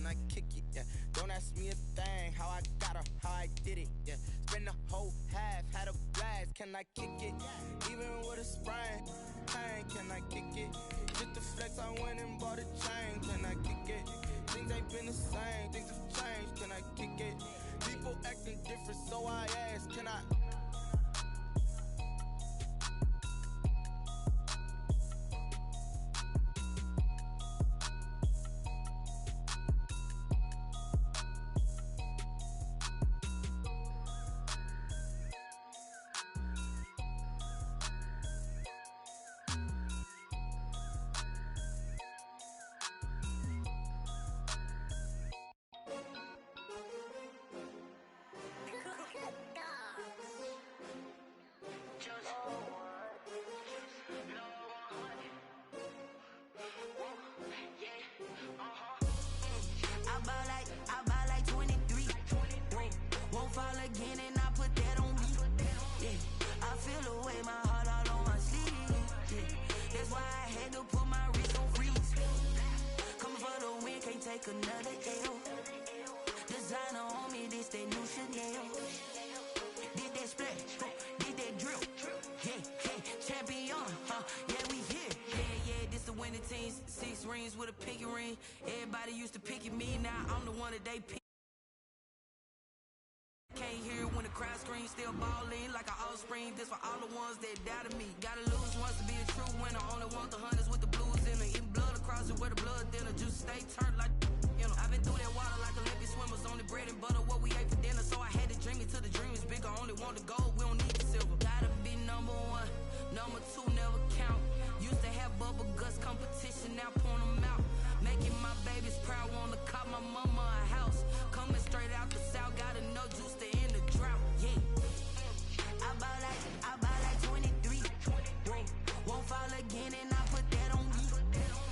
can I kick it? Yeah, don't ask me a thing, how I got her, how I did it. Yeah, spend the whole half, had a blast, can I kick it? Even with a sprain, pain, can I kick it? Just the flex, I went and bought a chain, can I kick it? Things ain't been the same, things have changed, can I kick it? People acting different, so I ask, can I? Another L. Designer on me, this that new Chanel. Did that splash, did that drill. Yeah, champion, yeah, we here. Yeah, this the winning team. 6 rings with a pinky ring. Everybody used to pick at me, now I'm the one that they pick. Can't hear when the crowd screams, still ballin' like an offspring. This for all the ones that doubted me. Gotta lose once to be a true winner. Only want the hunters with the blues in it. Eating blood across it where the blood thinner. Juice stay turned like, you know. I've been through that water like Olympic swimmers. Only bread and butter what we ate for dinner. So I had to dream it till the dream is bigger. Only want the gold, we don't need the silver. Gotta be number 1, number 2 never count. Used to have bubble guts competition, now point them out. Making my babies proud, wanna cop my mama a house. Coming straight out the south, gotta know juice to end the drought. Yeah, I bought like 23. Won't fall again and I put that on me.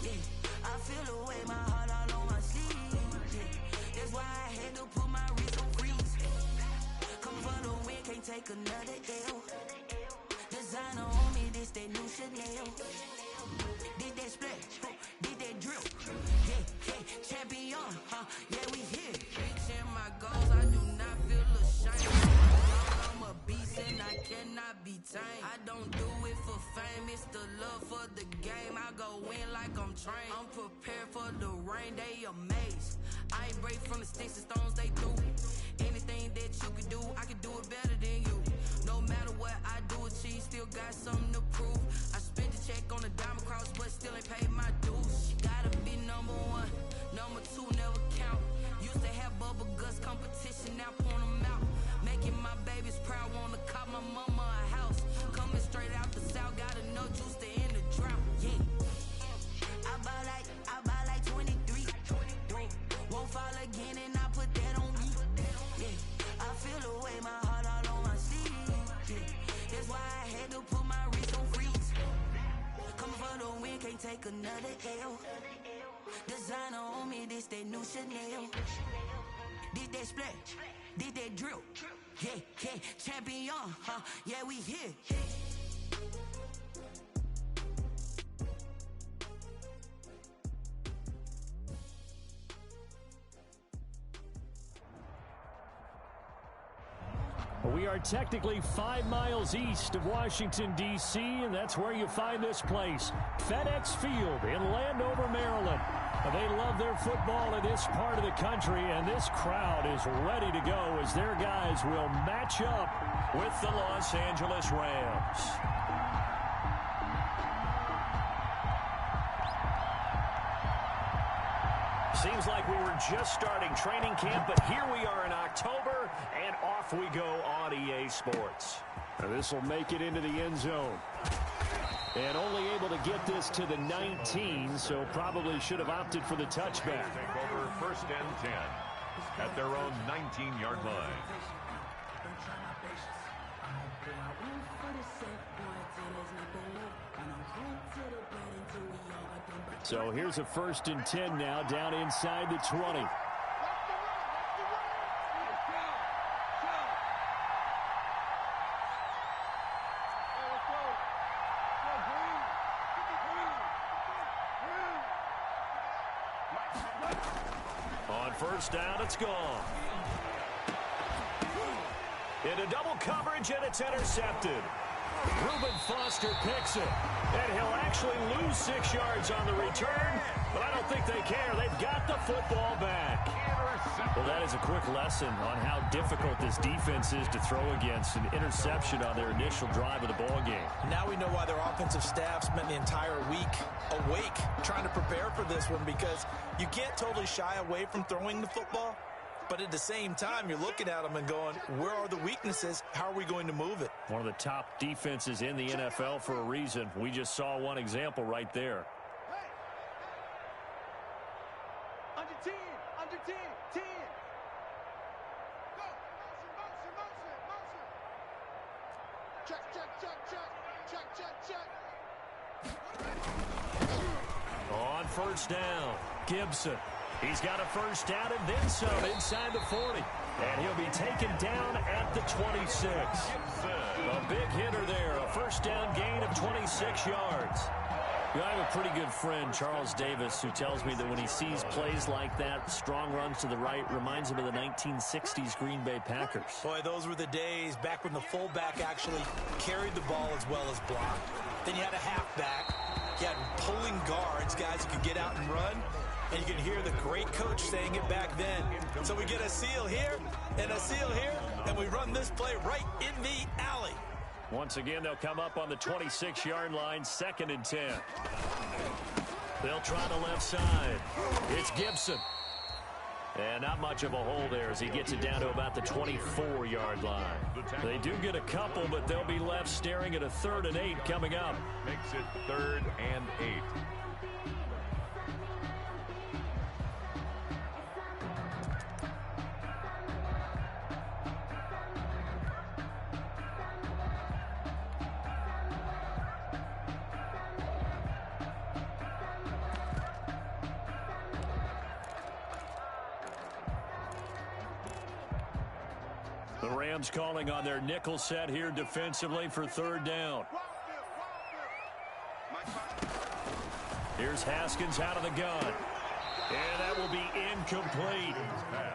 Yeah, I feel the way, my heart all on my sleeve. Yeah, that's why I had to put my wrist on freeze. Come for the win, can't take another L. Designer on me, this that new Chanel. Did that splash, did that drill. Yeah, champion, yeah, we here. Reaching my goals, I do not feel ashamed. I'm a beast and I cannot be tamed. I don't do it for fame, it's the love for the game. I go in like I'm trained. I'm prepared for the rain, they amazed. I ain't break from the sticks and stones they threw. Anything that you can do, I can do it better than you. No matter what I do, achieve, still got something to prove. I spent the check on the diamond cross, but still ain't paid my dues. Gotta be number 1, number 2 never count. Used to have bubble guts competition, now point them out. Making my babies proud, wanna cop my mama a house. Coming straight out the south, gotta know juice to end the drought. Yeah, I bought like 23. Won't fall again and I put that on me. Yeah, I feel the way, my heart all on my sleeve. Yeah, that's why I had to put my wrist on freeze. Coming for the win, can't take another L. Designer on me, this that new Chanel. Did that splash, did that drill. Yeah, champion, yeah, we here. We are technically 5 miles east of Washington, D.C., and that's where you find this place, FedEx Field in Landover, Maryland. They love their football in this part of the country, and this crowd is ready to go as their guys will match up with the Los Angeles Rams. Seems like we were just starting training camp, but here we are in October, and off we go on EA Sports. Now this will make it into the end zone. And only able to get this to the 19, so probably should have opted for the touchback. Take over 1st and 10 at their own 19-yard line. So here's a 1st and 10 now, down inside the 20. On first down, it's gone. Into double coverage, and it's intercepted. Reuben Foster picks it, and he'll actually lose 6 yards on the return, but I don't think they care. They've got the football back. Well, that is a quick lesson on how difficult this defense is to throw against. An interception on their initial drive of the ball game. Now we know why their offensive staff spent the entire week awake trying to prepare for this one, because you can't totally shy away from throwing the football. But at the same time, you're looking at them and going, where are the weaknesses? How are we going to move it? One of the top defenses in the NFL for a reason. We just saw one example right there. Hey. Under 10, under 10, 10. Go. Motion. Check, check, check, check. Check, check, check. On first down, Gibson. He's got a first down and then some inside the 40. And he'll be taken down at the 26. A big hitter there. A first down gain of 26 yards. I have a pretty good friend, Charles Davis, who tells me that when he sees plays like that, strong runs to the right, reminds him of the 1960s Green Bay Packers. Boy, those were the days back when the fullback actually carried the ball as well as blocked. Then you had a halfback. You had pulling guards, guys who could get out and run. And you can hear the great coach saying it back then. So we get a seal here and a seal here, and we run this play right in the alley. Once again, they'll come up on the 26-yard line, 2nd and 10. They'll try the left side. It's Gibson. And not much of a hole there as he gets it down to about the 24-yard line. They do get a couple, but they'll be left staring at a 3rd and 8 coming up. Makes it 3rd and 8. The Rams calling on their nickel set here defensively for 3rd down. Here's Haskins out of the gun. And that will be incomplete.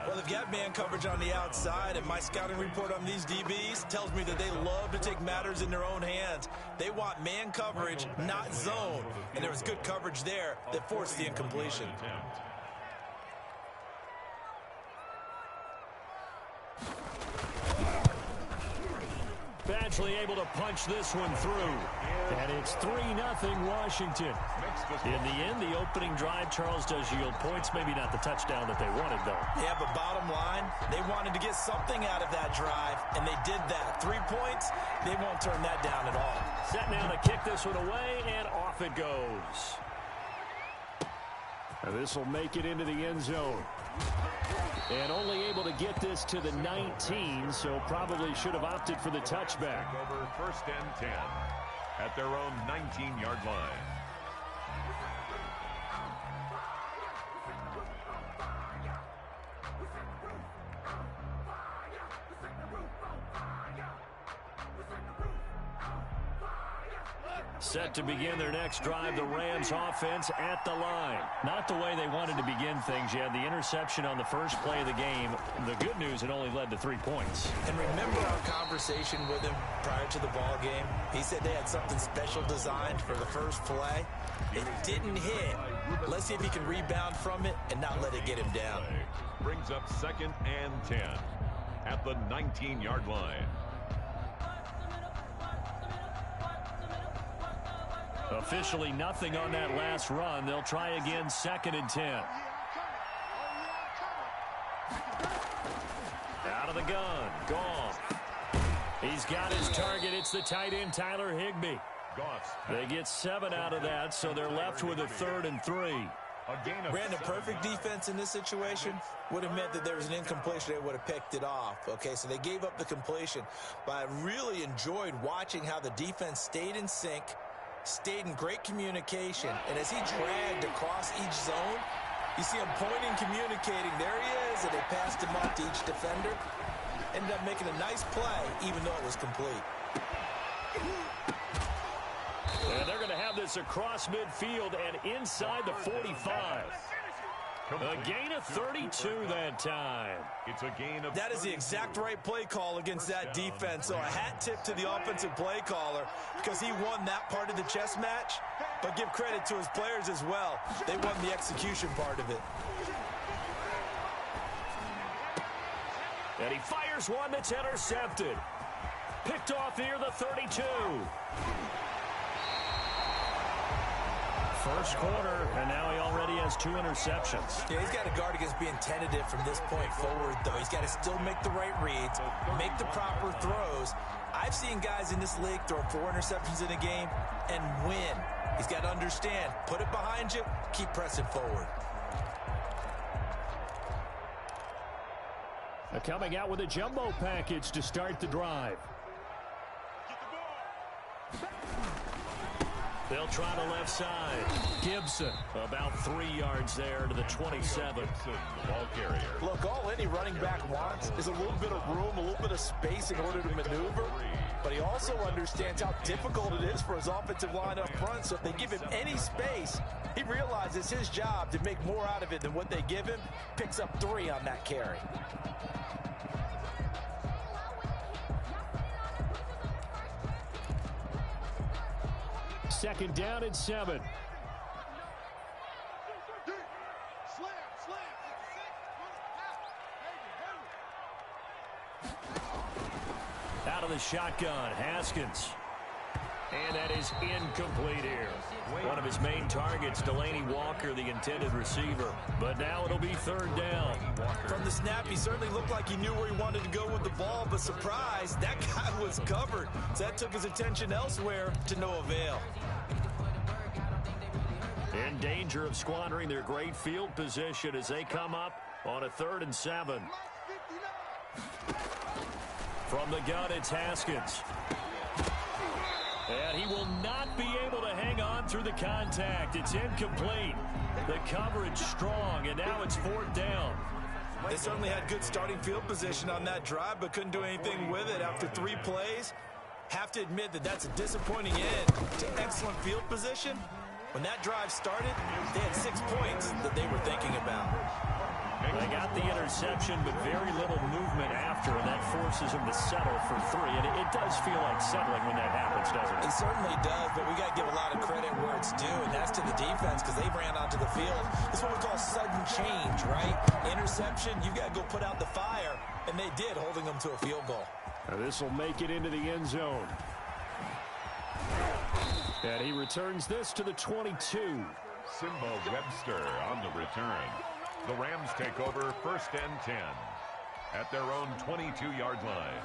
Well, they've got man coverage on the outside, and my scouting report on these DBs tells me that they love to take matters in their own hands. They want man coverage, not zone. And there was good coverage there that forced the incompletion. Badgley able to punch this one through. And it's 3-0 Washington. In the end, the opening drive, Charles, does yield points. Maybe not the touchdown that they wanted, though. Yeah, but bottom line, they wanted to get something out of that drive, and they did that. 3 points, they won't turn that down at all. Set now to kick this one away, and off it goes. And this will make it into the end zone. And only able to get this to the 19, so probably should have opted for the touchback. Over 1st and 10 at their own 19-yard line. Set to begin their next drive, the Rams offense at the line. Not the way they wanted to begin things. You had the interception on the first play of the game. The good news, it only led to 3 points. And remember our conversation with him prior to the ball game? He said they had something special designed for the first play. It didn't hit. Let's see if he can rebound from it and not let it get him down. Brings up 2nd and 10 at the 19-yard line. Officially nothing on that last run. They'll try again, 2nd and 10. Out of the gun. Goff. He's got his target. It's the tight end, Tyler Higbee. They get 7 out of that, so they're left with a 3rd and 3. Brandon, perfect defense in this situation would have meant that there was an incompletion. They would have picked it off. Okay, so they gave up the completion. But I really enjoyed watching how the defense stayed in sync, stayed in great communication, and as he dragged across each zone, you see him pointing, communicating. There he is, and they passed him off to each defender. Ended up making a nice play, even though it was complete. And they're going to have this across midfield and inside the 45. A gain of 32 that time. It's a gain of That is the exact right play call against that defense. So a hat tip to the offensive play caller because he won that part of the chess match. But give credit to his players as well. They won the execution part of it. And he fires one that's intercepted. Picked off near the 32. First quarter, and now he already has 2 interceptions. Yeah, he's got to guard against being tentative from this point forward, though. He's got to still make the right reads, make the proper throws. I've seen guys in this league throw 4 interceptions in a game and win. He's got to understand, put it behind you, keep pressing forward. Coming out with a jumbo package to start the drive. They'll try the left side. Gibson, about 3 yards there to the 27. Ball carrier. Look, all any running back wants is a little bit of room, a little bit of space in order to maneuver. But he also understands how difficult it is for his offensive line up front. So if they give him any space, he realizes his job to make more out of it than what they give him. Picks up 3 on that carry. Second down and 7. Out of the shotgun, Haskins. And that is incomplete here. One of his main targets, Delaney Walker, the intended receiver. But now it'll be third down. From the snap, he certainly looked like he knew where he wanted to go with the ball, but surprise, that guy was covered. So that took his attention elsewhere to no avail. In danger of squandering their great field position as they come up on a 3rd and 7. From the gun, it's Haskins. And he will not be able to hang on through the contact. It's incomplete. The coverage strong, and now it's 4th down. They certainly had good starting field position on that drive, but couldn't do anything with it after 3 plays. Have to admit that that's a disappointing end to excellent field position. When that drive started, they had 6 points that they were thinking about. They got the interception, but very little movement after, and that forces them to settle for 3. And it does feel like settling when that happens, doesn't it? It certainly does, but we got to give a lot of credit where it's due, and that's to the defense because they ran onto the field. This is what we call sudden change, right? Interception, you got to go put out the fire, and they did, holding them to a field goal. This will make it into the end zone. And he returns this to the 22. Simba Webster on the return. The Rams take over 1st and 10 at their own 22-yard line.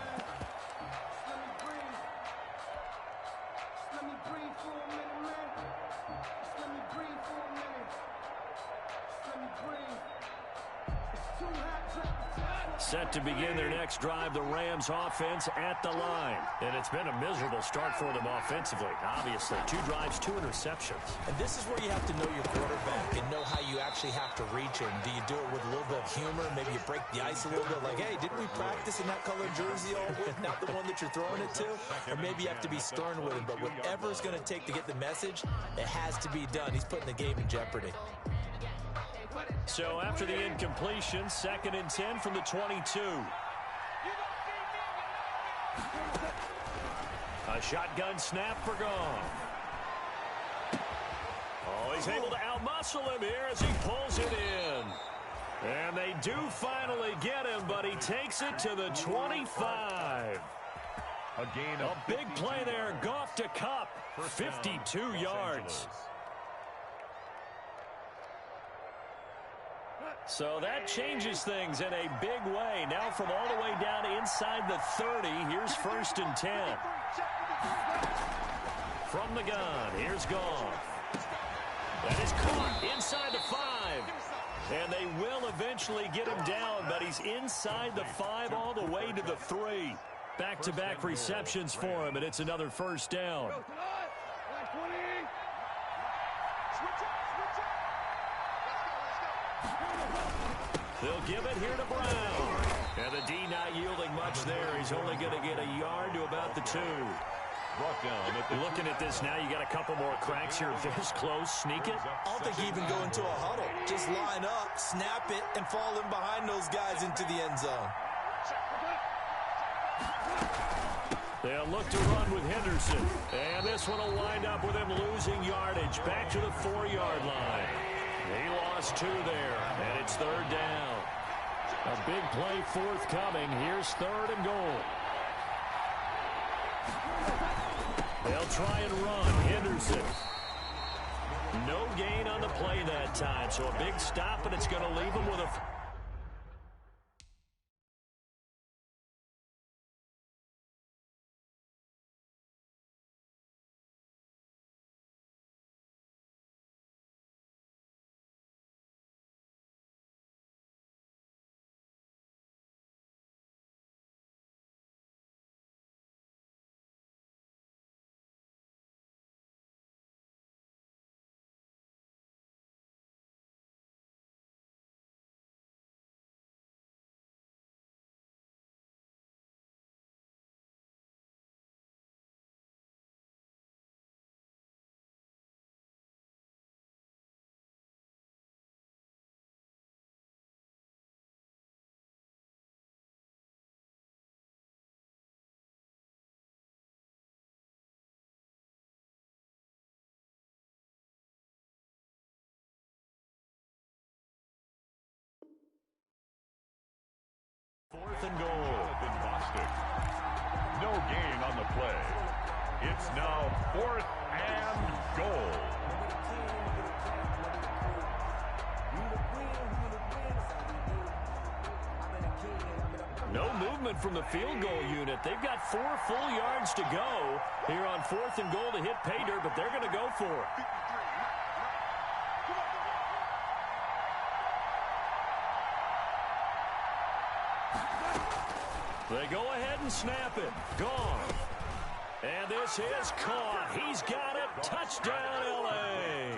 Set to begin their next drive, the Rams offense at the line. And it's been a miserable start for them offensively, obviously. 2 drives, 2 interceptions. And this is where you have to know your quarterback and know how you actually have to reach him. Do you do it with a little bit of humor? Maybe you break the ice a little bit like, hey, didn't we practice in that colored jersey all week? Not the one that you're throwing it to? Or maybe you have to be stern with him. But whatever it's going to take to get the message, it has to be done. He's putting the game in jeopardy. So after the incompletion, 2nd and 10 from the 22. A shotgun snap for Goff. Oh, he's able to outmuscle him here as he pulls it in. And they do finally get him, but he takes it to the 25. A gain of a big play there. Goff to Kupp. 52 yards. So that changes things in a big way. Now from all the way down inside the 30, here's 1st and 10. From the gun, here's Goff. That is caught inside the 5. And they will eventually get him down, but he's inside the 5 all the way to the 3. Back-to-back receptions for him, and it's another 1st down. They'll give it here to Brown. And the D not yielding much there. He's only going to get a yard to about the 2. Brought down at the Looking at this now, you got a couple more cracks here. This close, sneak it. I don't think you even go into a huddle. Just line up, snap it, and fall in behind those guys into the end zone. They'll look to run with Henderson. And this one will wind up with him losing yardage back to the 4-yard line. He lost 2 there, and it's 3rd down. A big play forthcoming. Here's 3rd and goal. They'll try and run. Henderson. No gain on the play that time, so a big stop, and it's going to leave him with a... Fourth and goal. No gain on the play. It's now 4th and goal. No movement from the field goal unit. They've got 4 full yards to go here on 4th and goal to hit pay dirt, but they're going to go for it. They go ahead and snap it. Gone. And this is caught. He's got it. Touchdown, L.A.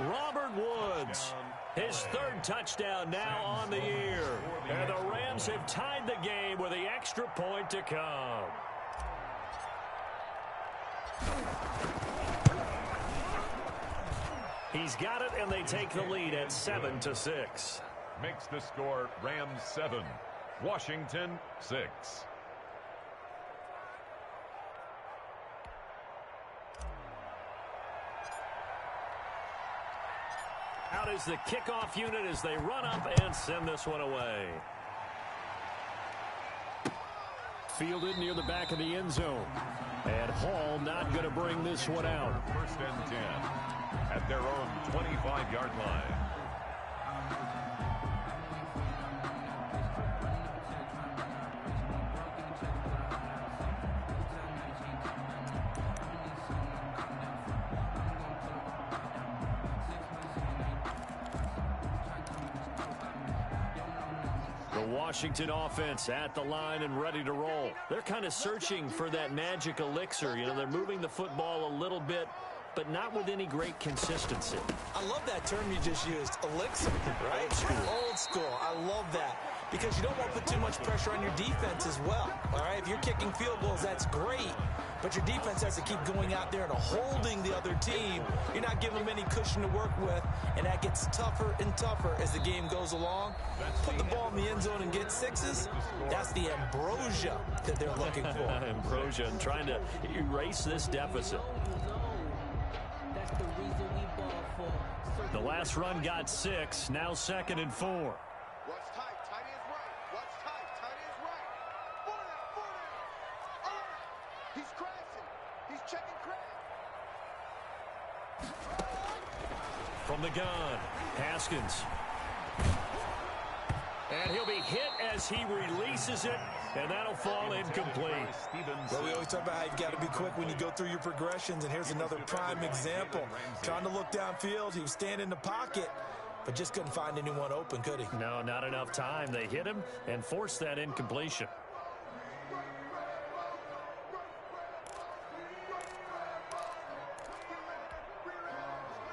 Robert Woods. His 3rd touchdown now on the year. And the Rams have tied the game with the extra point to come. He's got it, and they take the lead at 7-6. Makes the score Rams 7. Washington 6. Out is the kickoff unit as they run up and send this one away. Fielded near the back of the end zone. And Hall not going to bring this one out. 1st and 10 at their own 25-yard line. Washington offense at the line and ready to roll. They're kind of searching for that magic elixir. You know, they're moving the football a little bit, but not with any great consistency. I love that term you just used, elixir, right? Old school. Old school. I love that because you don't want to put too much pressure on your defense as well, all right? If you're kicking field goals, that's great, but your defense has to keep going out there and holding the other team. You're not giving them any cushion to work with, and that gets tougher and tougher as the game goes along. Put the ball in the end zone and get 6s. That's the ambrosia that they're looking for. Ambrosia and trying to erase this deficit. The last run got 6, now 2nd and 4. What's tight? Tight is right. What's tight? Tight is right. 40. He's crashing. He's checking crash. From the gun, Haskins. And he'll be hit as he releases it, and that'll fall incomplete. Well, we always talk about how you've got to be quick when you go through your progressions, and here's another prime example. Trying to look downfield, he was standing in the pocket, but just couldn't find anyone open, could he? No, not enough time. They hit him and forced that incompletion.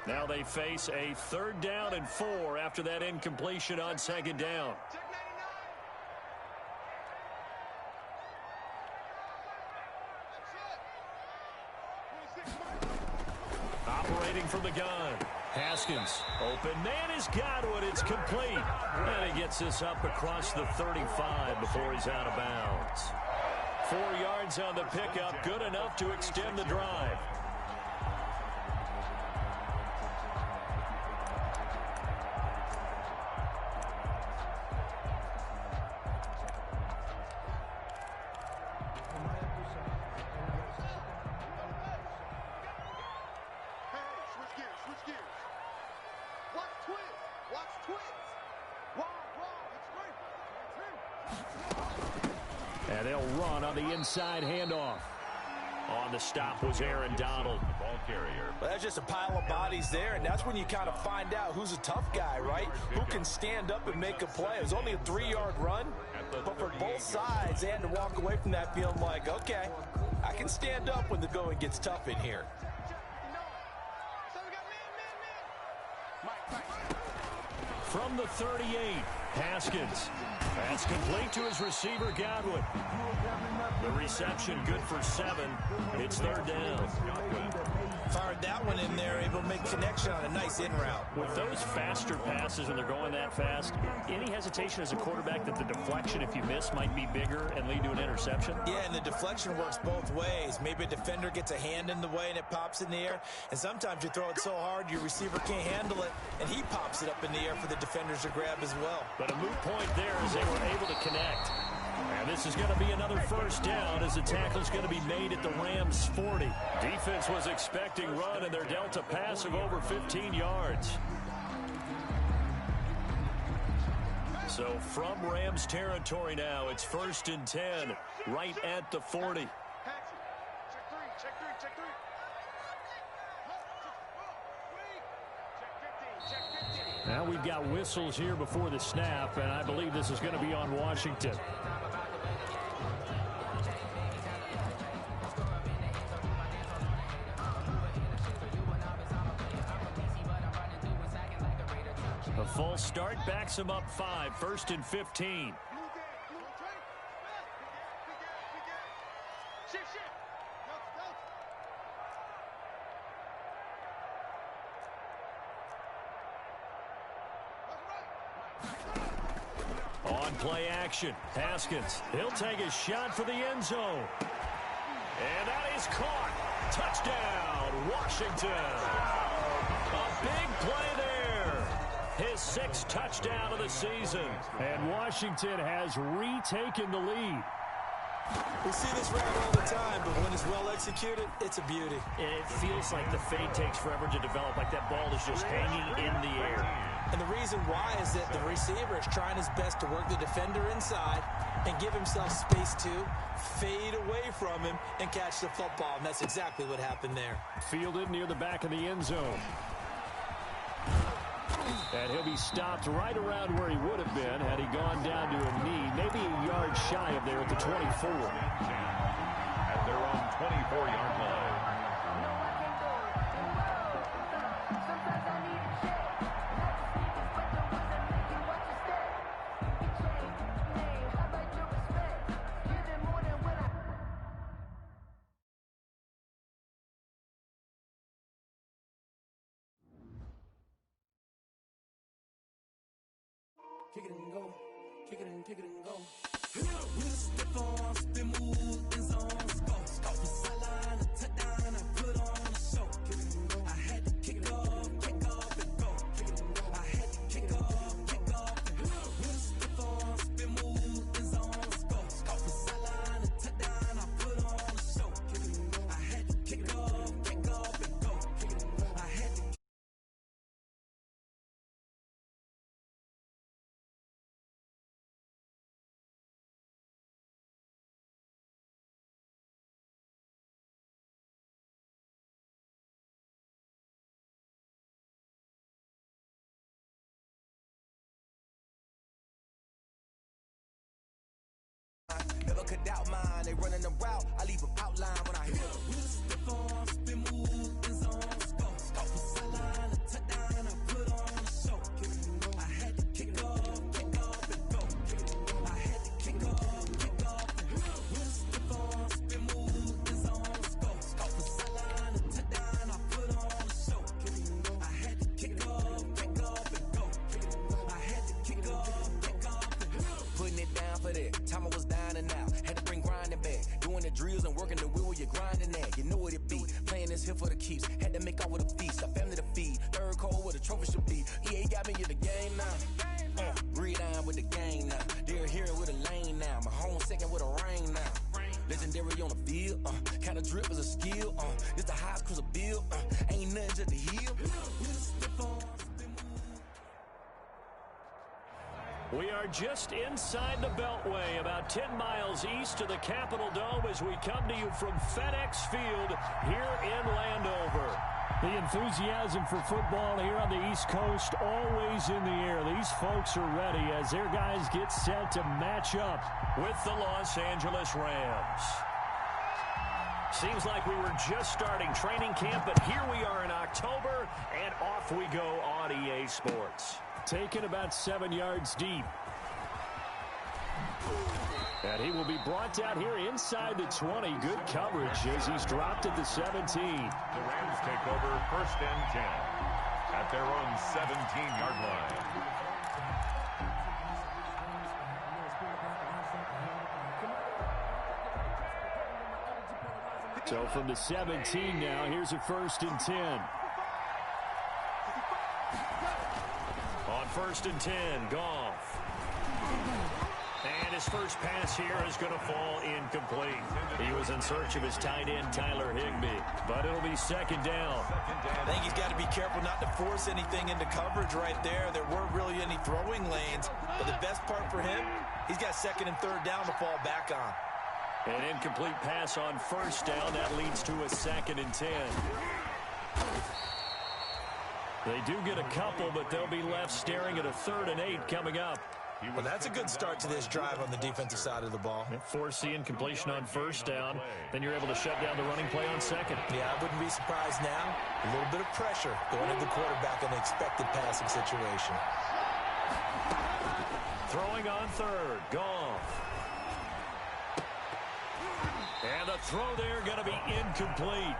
Now they face a 3rd down and 4 after that incompletion on 2nd down. from the gun. Haskins, open man is Godwin. It's complete. And he gets this up across the 35 before he's out of bounds. 4 yards on the pickup, good enough to extend the drive. And they'll run on the inside handoff. On the stop was Aaron Donald. Ball carrier. Well, that's just a pile of bodies there, and that's when you kind of find out who's a tough guy, right? Who can stand up and make a play. It was only a 3-yard run, but for both sides, they had to walk away from that feeling like, okay, I can stand up when the going gets tough in here. From the 38, Haskins. That's complete to his receiver, Godwin. The reception good for 7. It's 3rd down. Fired that one in there, able to make connection on a nice in route. With those faster passes when they're going that fast, any hesitation as a quarterback that the deflection, if you miss, might be bigger and lead to an interception? Yeah, and the deflection works both ways. Maybe a defender gets a hand in the way and it pops in the air, and sometimes you throw it so hard your receiver can't handle it, and he pops it up in the air for the defenders to grab as well. But a moot point there as they were able to connect. And this is going to be another 1st down as the tackle's going to be made at the Rams' 40. Defense was expecting run, and they're dealt a pass of over 15 yards. So from Rams territory now, it's 1st and 10, right at the 40. Now we've got whistles here before the snap, and I believe this is going to be on Washington. A full start backs him up 5, 1st and 15. On play action, Haskins. He'll take a shot for the end zone. And that is caught. Touchdown, Washington. A big play there. His 6th touchdown of the season. And Washington has retaken the lead. We see this route all the time, but when it's well executed, it's a beauty. And it feels like the fade takes forever to develop, like that ball is just hanging in the air. And the reason why is that the receiver is trying his best to work the defender inside and give himself space to fade away from him and catch the football. And that's exactly what happened there. Fielded near the back of the end zone. And he'll be stopped right around where he would have been had he gone down to a knee, maybe a yard shy of there at the 24. At their own 24-yard line. Kick it and go. Kick it and kick it and go. With a stiff arm, spin move, in zones, go. Off the sideline, a touchdown, I put on a show. Kick it and go. I had to kick off and go. Kick it and go. I had to kick off and go. With a stiff arm, spin move, in zones, go. Off the sideline, a touchdown, I put on a show. Kick it and go. I had to kick off and go. Kick it and go. I had to. Never could doubt mine. They running the route. I leave them outline when I hear them. With a stiff arm, spin move, in zones, go. Off the sideline, a touchdown, I put on a show. Kick it and go. I had to kick off and go. Kick it and go. I had to kick off and go. With a stiff arm, spin move, in zones, go. Off the sideline, a touchdown, I put on a show. Kick it that. Time I was down and out, had to bring grinding back. Doing the drills and working the wheel where you're grinding at. You know what it be, playing this here for the keeps. Had to make off with a feast, a family to feed. Third cold where the trophy should be. EA got me in the game now. Breathe on with the game now. They're here with a lane now. My home second with a rain now. Legendary on the field, kind of drip is a skill. It's the highest cruiser bill, ain't nothing just the heel. We are just inside the Beltway, about 10 miles east of the Capitol Dome as we come to you from FedEx Field here in Landover. The enthusiasm for football here on the East Coast always in the air. These folks are ready as their guys get set to match up with the Los Angeles Rams. Seems like we were just starting training camp, but here we are in October, and off we go on EA Sports. Taken about 7 yards deep. And he will be brought down here inside the 20. Good coverage as he's dropped at the 17. The Rams take over 1st and 10 at their own 17-yard line. So from the 17 now, here's a 1st and 10. On 1st and 10, Goff. And his first pass here is going to fall incomplete. He was in search of his tight end, Tyler Higbee. But it'll be 2nd down. I think he's got to be careful not to force anything into coverage right there. There weren't really any throwing lanes. But the best part for him, he's got 2nd and 3rd down to fall back on. An incomplete pass on 1st down. That leads to a 2nd and 10. They do get a couple, but they'll be left staring at a 3rd and 8 coming up. Well, that's a good start to this drive on the defensive side of the ball. Force the incompletion on 1st down. Then you're able to shut down the running play on 2nd. Yeah, I wouldn't be surprised now. A little bit of pressure going into the quarterback in an expected passing situation. Throwing on 3rd, Goff. And the throw there going to be incomplete.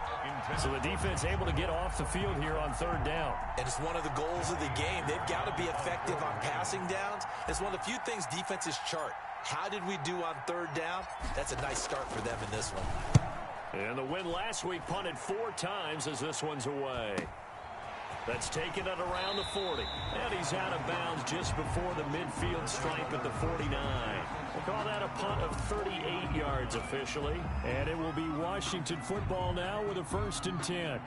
So the defense able to get off the field here on 3rd down. And it's one of the goals of the game. They've got to be effective on passing downs. It's one of the few things defenses chart. How did we do on 3rd down? That's a nice start for them in this one. And the win last week punted 4 times as this one's away. That's taken it around the 40. And he's out of bounds just before the midfield stripe at the 49. We'll call that a punt of 38 yards officially. And it will be Washington football now with a 1st and 10.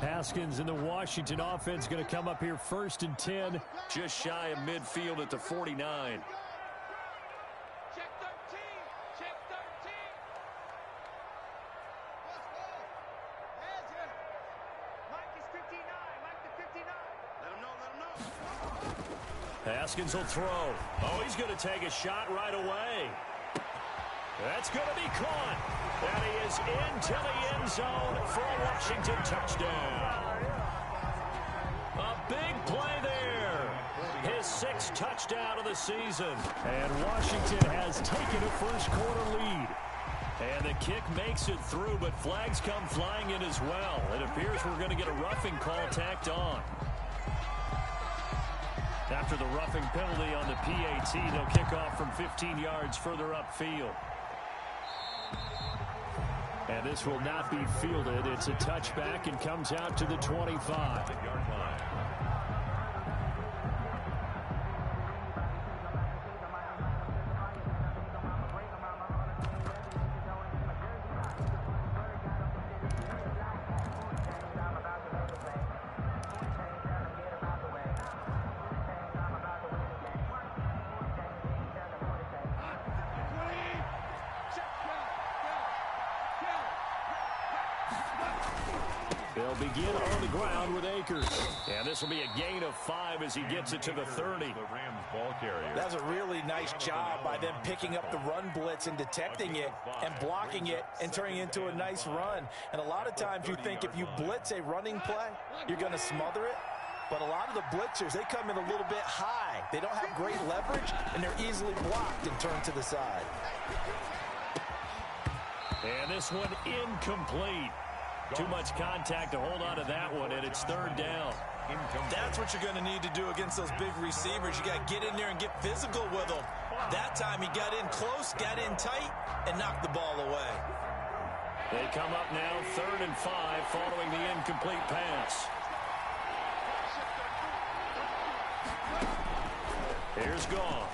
Haskins and the Washington offense going to come up here 1st and 10, just shy of midfield at the 49. Haskins will throw. Oh, he's going to take a shot right away. That's going to be caught. And he is into the end zone for a Washington touchdown. A big play there. His 6th touchdown of the season. And Washington has taken a 1st quarter lead. And the kick makes it through, but flags come flying in as well. It appears we're going to get a roughing call tacked on. After the roughing penalty on the PAT, they'll kick off from 15 yards further upfield. And this will not be fielded. It's a touchback and comes out to the 25-yard line. They'll begin on the ground with Akers. And this will be a gain of 5 as he gets it to the 30. The Rams ball carrier. That's a really nice job by them picking up the run blitz and detecting it and blocking it and turning it into a nice run. And a lot of times you think if you blitz a running play, you're going to smother it. But a lot of the blitzers, they come in a little bit high. They don't have great leverage, and they're easily blocked and turned to the side. And this one incomplete. Too much contact to hold on to that one, and it's third down. That's what you're going to need to do against those big receivers. You got to get in there and get physical with them. That time he got in close, got in tight, and knocked the ball away. They come up now 3rd and 5 following the incomplete pass. Here's Goff.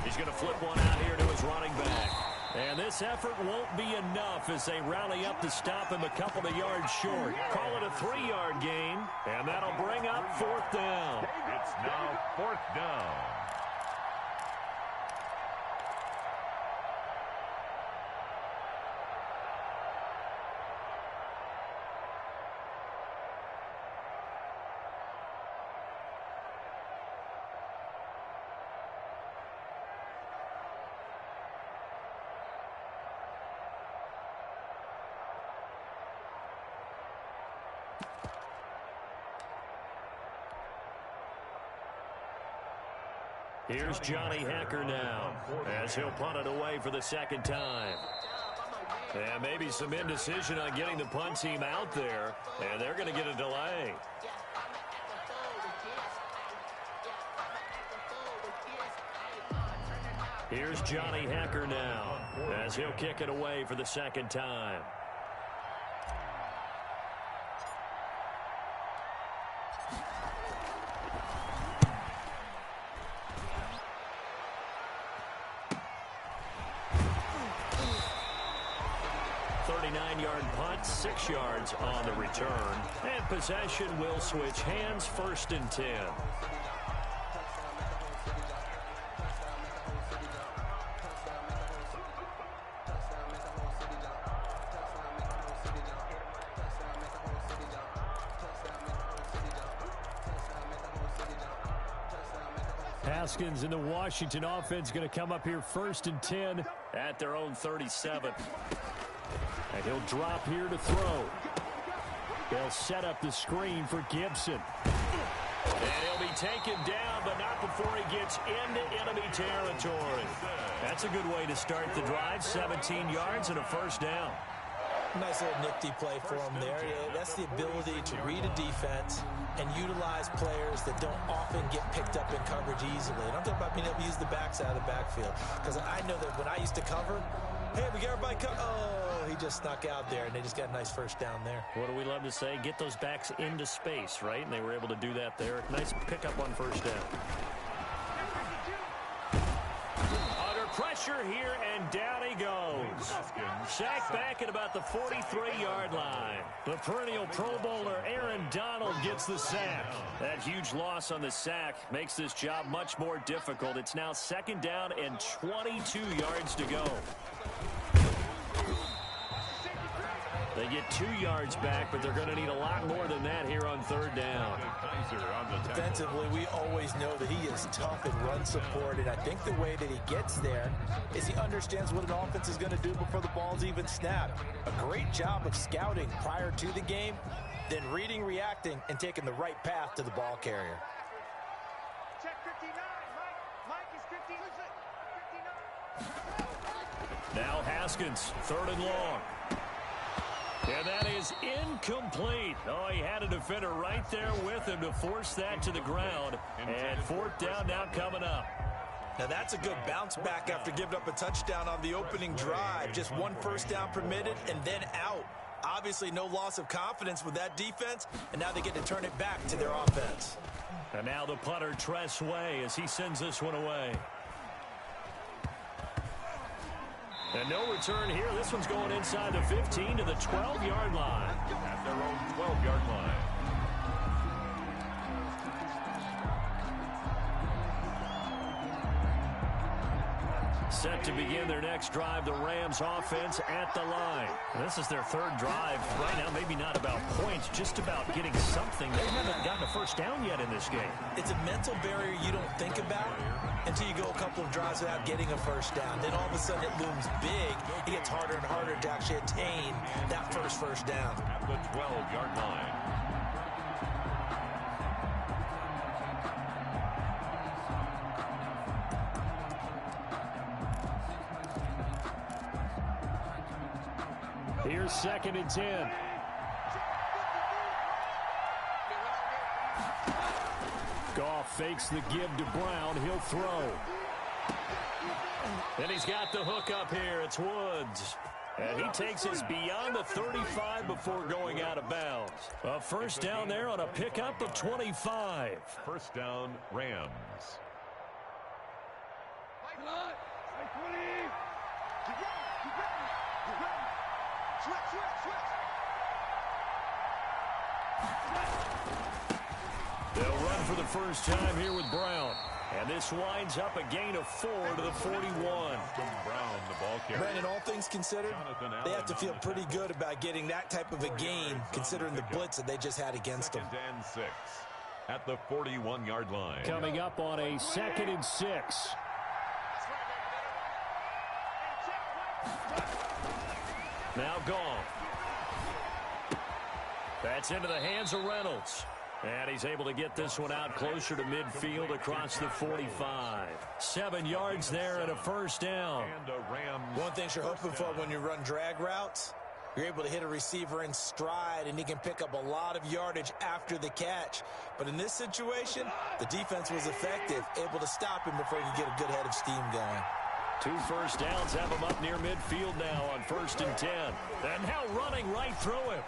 He's going to flip one out here to his running back. And this effort won't be enough as they rally up to stop him a couple of yards short. Call it a 3-yard gain, and that'll bring up 4th down. It's now 4th down. Here's Johnny Hacker now as he'll punt it away for the 2nd time. And maybe some indecision on getting the punt team out there, and they're going to get a delay. Here's Johnny Hacker now as he'll kick it away for the 2nd time. Punt, 6 yards on the return. And possession will switch hands, 1st and 10. Haskins and the Washington offense going to come up here 1st and 10 at their own 37. And he'll drop here to throw. They'll set up the screen for Gibson. And he'll be taken down, but not before he gets into enemy territory. That's a good way to start the drive. 17 yards and a 1st down. Nice little nifty play for him there. That's the ability to read a defense and utilize players that don't often get picked up in coverage easily. And I'm talking about being able to use the backs out of the backfield. Because I know that when I used to cover, hey, we got everybody cover. Oh, he just snuck out there, and they just got a nice 1st down there. What do we love to say? Get those backs into space, right? And they were able to do that there. Nice pickup on 1st down. Under pressure here, and down he goes. Sacked back at about the 43-yard line. The perennial Pro Bowler Aaron Donald gets the sack. That huge loss on the sack makes this job much more difficult. It's now 2nd down and 22 yards to go. They get 2 yards back, but they're going to need a lot more than that here on 3rd down. Defensively, we always know that he is tough and run support, and I think the way that he gets there is he understands what an offense is going to do before the ball's even snapped. A great job of scouting prior to the game, then reading, reacting, and taking the right path to the ball carrier. Check 59, Mike is 59. Now Haskins, 3rd and long. And that is incomplete. Oh, he had a defender right there with him to force that to the ground. And 4th down now coming up. Now that's a good bounce back after giving up a touchdown on the opening drive. Just 1 1st down permitted and then out. Obviously no loss of confidence with that defense, and now they get to turn it back to their offense. And now the punter, Tress Way, as he sends this one away. And no return here. This one's going inside the 15 to the 12-yard line. At their own 12-yard line. Set to begin their next drive, the Rams offense at the line. This is their 3rd drive. Right now, maybe not about points, just about getting something. They haven't gotten a 1st down yet in this game. It's a mental barrier you don't think about until you go a couple of drives without getting a 1st down. Then all of a sudden it looms big. It gets harder and harder to actually attain that first down. At the 12-yard line. Here's 2nd and 10. Goff fakes the give to Brown. He'll throw. And he's got the hook up here. It's Woods. And he takes us beyond the 35 before going out of bounds. A first down there on a pickup of 25. First down, Rams. They'll run for the first time here with Brown. And this winds up a gain of 4 to the 41. Brown, the ball carrier. Brandon, all things considered, they have to feel pretty good about getting that type of a gain, considering the blitz that they just had against them. 2nd and 6 at the 41-yard line. Coming up on a 2nd and 6. Now gone. That's into the hands of Reynolds. And he's able to get this one out closer to midfield across the 45. 7 yards there and a first down. And a Rams. One thing you're hoping for when you run drag routes, you're able to hit a receiver in stride, and he can pick up a lot of yardage after the catch. But in this situation, the defense was effective, able to stop him before he could get a good head of steam going. 2 first downs have him up near midfield now on 1st and 10. And now running right through him.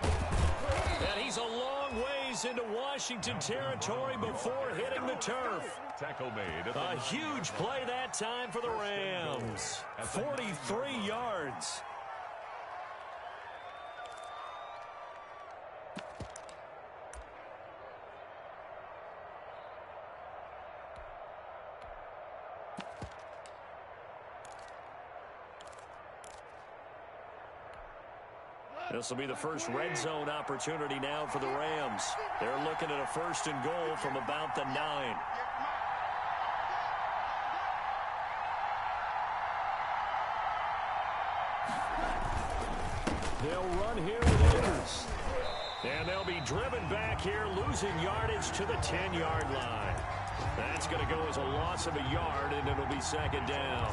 And he's a long ways into Washington territory before hitting the turf. Tackle made. A huge play that time for the Rams. 43 yards. This will be the first red zone opportunity now for the Rams. They're looking at a 1st and goal from about the 9. They'll run here with Akers. And they'll be driven back here, losing yardage to the 10-yard line. That's going to go as a loss of a yard, and it'll be 2nd down.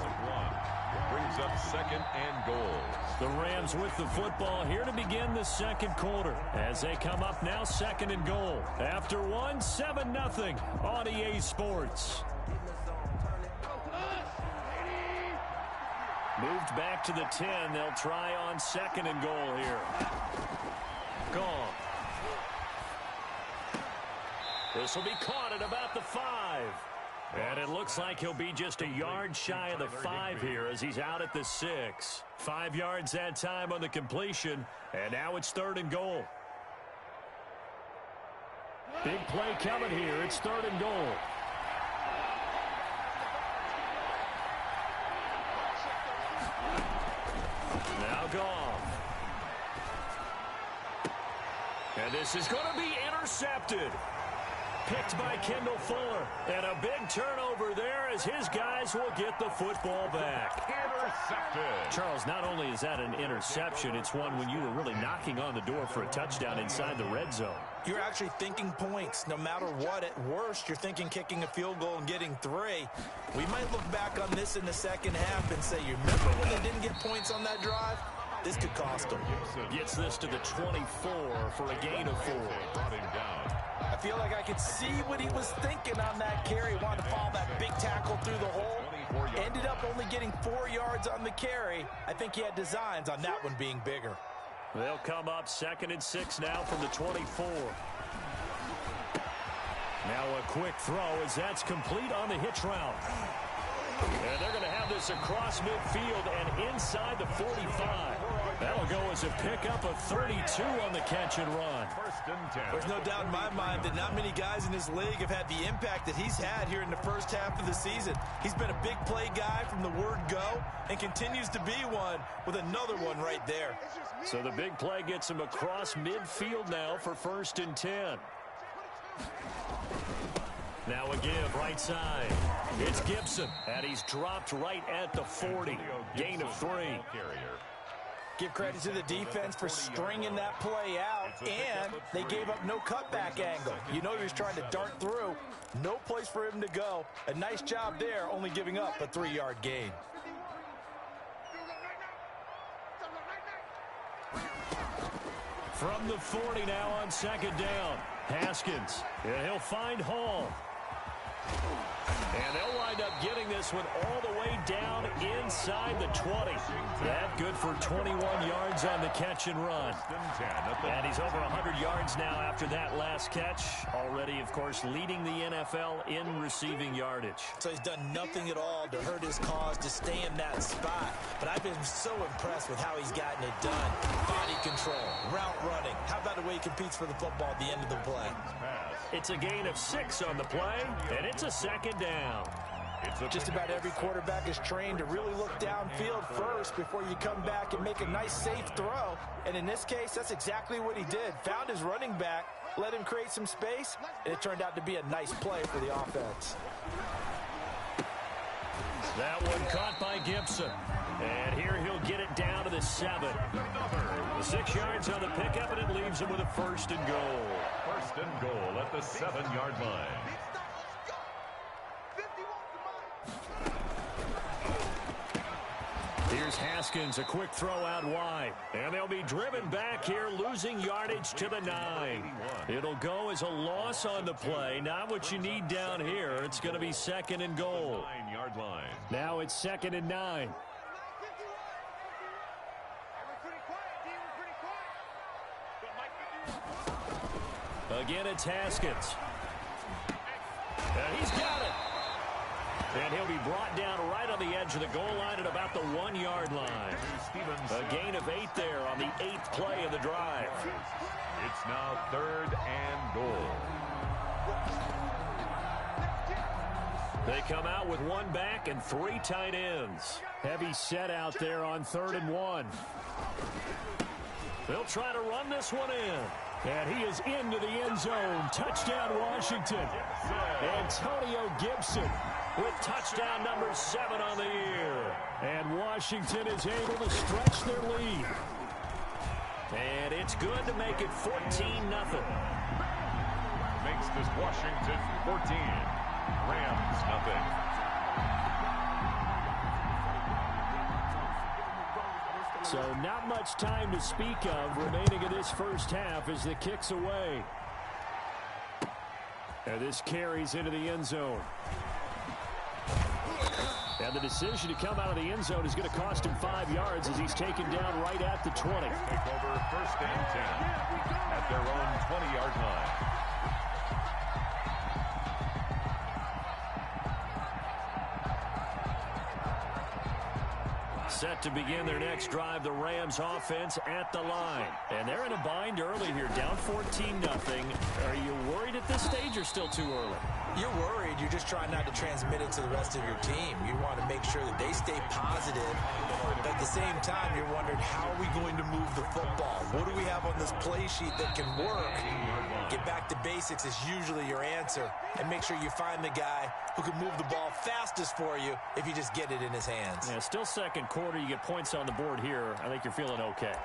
Brings up 2nd and goal. The Rams with the football here to begin the 2nd quarter. As they come up now, 2nd and goal. After 1, 7-0 on EA Sports. Moved back to the 10. They'll try on 2nd and goal here. Gone. This will be caught at about the 5. And it looks like he'll be just a yard shy of the 5 here as he's out at the 6. 5 yards that time on the completion. And now it's 3rd and goal. Big play coming here. It's 3rd and goal. Now Goff. And this is going to be intercepted. Picked by Kendall Fuller. And a big turnover there as his guys will get the football back. Intercepted. Charles, not only is that an interception, it's one when you were really knocking on the door for a touchdown inside the red zone. You're actually thinking points. No matter what, at worst, you're thinking kicking a field goal and getting 3. We might look back on this in the 2nd half and say, you remember when they didn't get points on that drive? This could cost them. Gets this to the 24 for a gain of 4. Brought him down. I feel like I could see what he was thinking on that carry. Wanted to follow that big tackle through the hole. Ended up only getting 4 yards on the carry. I think he had designs on that one being bigger. They'll come up 2nd and 6 now from the 24. Now a quick throw as that's complete on the hitch route. And they're going to have this across midfield and inside the 45. That'll go as a pickup of 32 on the catch and run. 1st and 10. There's no doubt in my mind that not many guys in this league have had the impact that he's had here in the first half of the season. He's been a big play guy from the word go and continues to be one with another one right there. So the big play gets him across midfield now for 1st and 10. Now a give right side. It's Gibson, and he's dropped right at the 40. Gain of 3. Give credit to the defense for stringing that play out, and they gave up no cutback angle. You know he was trying to dart through. No place for him to go. A nice job there, only giving up a 3-yard gain. From the 40 now on second down. Haskins, and he'll find Hall. And they'll wind up getting this one all the way down inside the 20. That good for 21 yards on the catch and run. And he's over 100 yards now after that last catch. Already, of course, leading the NFL in receiving yardage. So he's done nothing at all to hurt his cause to stay in that spot. But I've been so impressed with how he's gotten it done. Body control, route running. How about the way he competes for the football at the end of the play? It's a gain of 6 on the play, and it's a second down. Just about every quarterback is trained to really look downfield first before you come back and make a nice, safe throw. And in this case, that's exactly what he did. Found his running back, let him create some space, and it turned out to be a nice play for the offense. That one caught by Gibson. And here he'll get it down to the 7. The 6 yards on the pickup, and it leaves him with a first and goal. First and goal at the 7-yard line. Here's Haskins, a quick throw out wide. And they'll be driven back here, losing yardage to the 9. It'll go as a loss on the play. Not what you need down here. It's going to be second and goal. 9-yard line. Now it's second and 9. Again, it's Haskins. And he's got it. And he'll be brought down right on the edge of the goal line at about the 1-yard line. A gain of 8 there on the 8th play of the drive. It's now 3rd and goal. They come out with 1 back and 3 tight ends. Heavy set out there on 3rd and 1. They'll try to run this one in. And he is into the end zone. Touchdown, Washington. Antonio Gibson with touchdown number 7 on the year. And Washington is able to stretch their lead. And it's good to make it 14-0. Makes this Washington 14. Rams nothing. So not much time to speak of remaining in this first half as the kick's away. And this carries into the end zone. And the decision to come out of the end zone is going to cost him 5 yards as he's taken down right at the 20. Take over 1st and 10 at their own 20-yard line. Set to begin their next drive, the Rams offense at the line. And they're in a bind early here, down 14-0. Are you worried at this stage or still too early? You're worried. You're just trying not to transmit it to the rest of your team. You want to make sure that they stay positive. But at the same time, you're wondering, how are we going to move the football? What do we have on this play sheet that can work? Get back to basics is usually your answer. And make sure you find the guy who can move the ball fastest for you if you just get it in his hands. Yeah, still second quarter. You get points on the board here. I think you're feeling okay.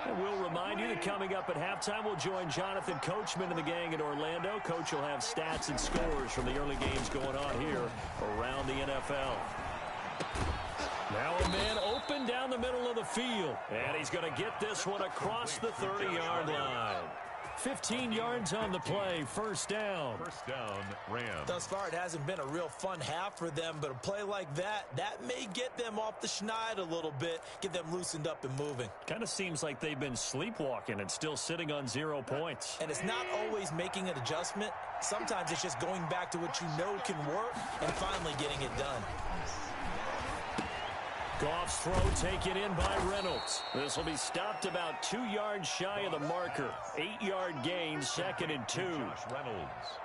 And we'll remind you that coming up at halftime, we'll join Jonathan Coachman and the gang in Orlando. Coach will have stats and scores from the early games going on here around the NFL. Now a man open down the middle of the field. And he's going to get this one across the 30-yard line. 15 yards on the play, first down. First down, Rams. Thus far, it hasn't been a real fun half for them, but a play like that may get them off the schneid a little bit, get them loosened up and moving. Kind of seems like they've been sleepwalking and still sitting on 0 points. And it's not always making an adjustment. Sometimes it's just going back to what you know can work and finally getting it done. Goff's throw taken in by Reynolds. This will be stopped about 2 yards shy of the marker. 8-yard gain, 2nd and 2. Reynolds.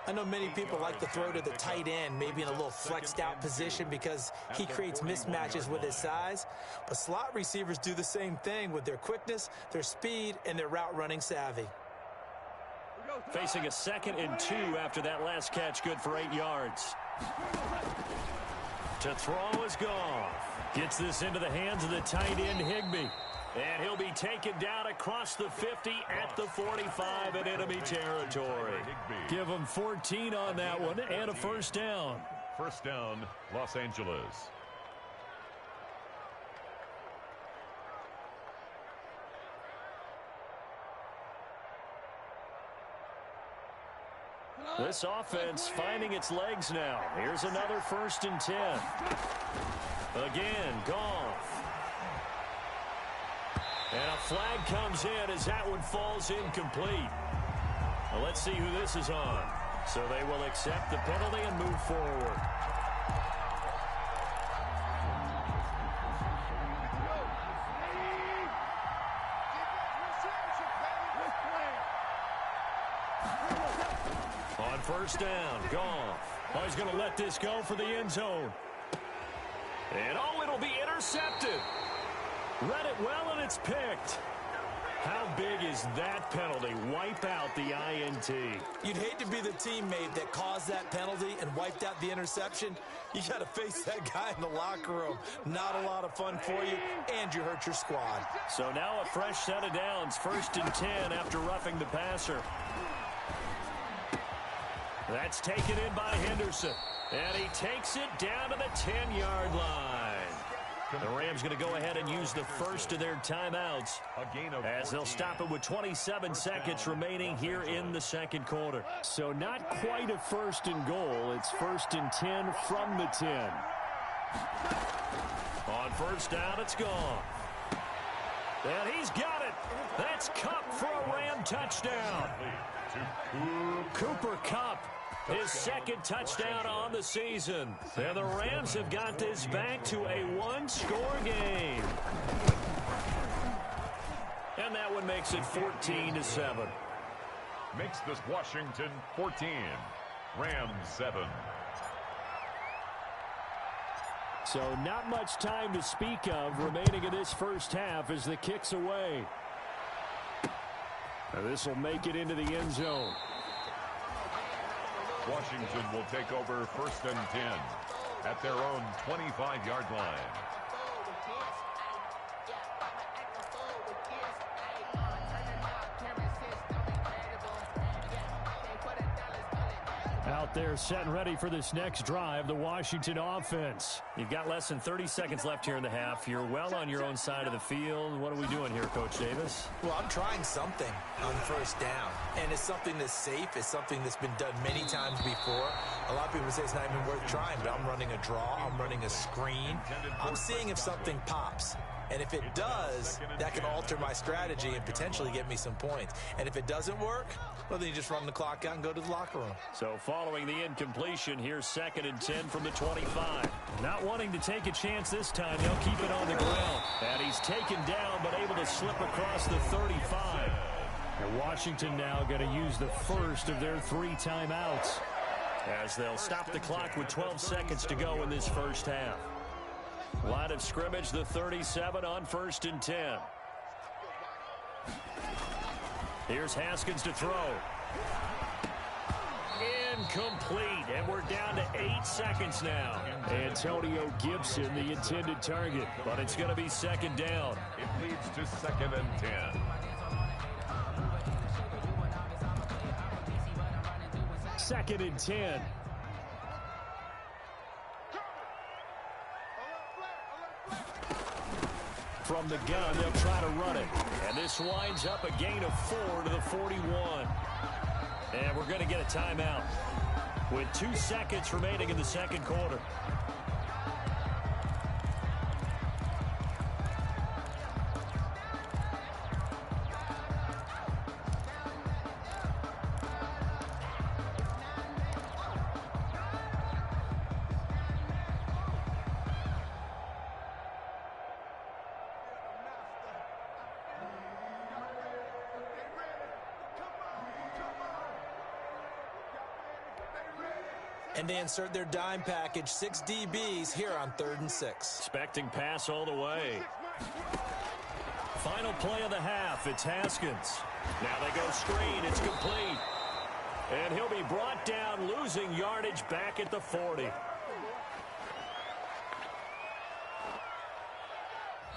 I know many people like to throw to the tight end, maybe in a little flexed out position because he creates mismatches with his size. But slot receivers do the same thing with their quickness, their speed, and their route running savvy. Facing a 2nd and 2 after that last catch, good for 8 yards. To throw is Goff. Gets this into the hands of the tight end, Higbee. And he'll be taken down across the 50 at the 45 in enemy territory. Give him 14 on that one and a first down. First down, Los Angeles. This offense finding its legs now. Here's another 1st and 10. Again, Goff. And a flag comes in as that one falls incomplete. Well, let's see who this is on. So they will accept the penalty and move forward. On 1st down, Goff. Oh, he's going to let this go for the end zone. And oh, it'll be intercepted. Read it well, and it's picked. How big is that penalty? Wipe out the INT. You'd hate to be the teammate that caused that penalty and wiped out the interception. You got to face that guy in the locker room. Not a lot of fun for you, and you hurt your squad. So now a fresh set of downs. 1st and 10 after roughing the passer. That's taken in by Henderson. And he takes it down to the 10-yard line. The Rams going to go ahead and use the first of their timeouts as they'll stop it with 27 seconds remaining here in the second quarter. So not quite a 1st and goal. It's 1st and 10 from the 10. On 1st down, it's gone. And he's got it. That's Kupp for a Ram touchdown. Cooper Kupp. His 2nd touchdown on the season. And the Rams have got this back to a 1-score game. And that one makes it 14-7. Makes this Washington 14. Rams 7. So not much time to speak of remaining in this first half as the kick's away. Now this will make it into the end zone. Washington will take over 1st and 10 at their own 25-yard line. Out there set and ready for this next drive, the Washington offense. You've got less than 30 seconds left here in the half. You're well on your own side of the field. What are we doing here, Coach Davis? Well, I'm trying something on 1st down, and it's something that's safe. It's something that's been done many times before. A lot of people say it's not even worth trying, but I'm running a draw. I'm running a screen. I'm seeing if something pops. And if it does, that can alter my strategy and potentially get me some points. And if it doesn't work, well, then you just run the clock out and go to the locker room. So following the incompletion, here's 2nd and 10 from the 25. Not wanting to take a chance this time, they'll keep it on the ground. And he's taken down, but able to slip across the 35. And Washington now going to use the first of their 3 timeouts as they'll stop the clock with 12 seconds to go in this first half. Line of scrimmage, the 37 on 1st and 10. Here's Haskins to throw. Incomplete, and we're down to 8 seconds now. Antonio Gibson, the intended target, but it's going to be 2nd down. It leads to 2nd and 10. Second and 10. From the gun, they'll try to run it. And this winds up a gain of 4 to the 41. And we're going to get a timeout with 2 seconds remaining in the second quarter. And they insert their dime package, 6 DBs here on 3rd and 6. Expecting pass all the way. Final play of the half, it's Haskins. Now they go screen, it's complete. And he'll be brought down, losing yardage back at the 40.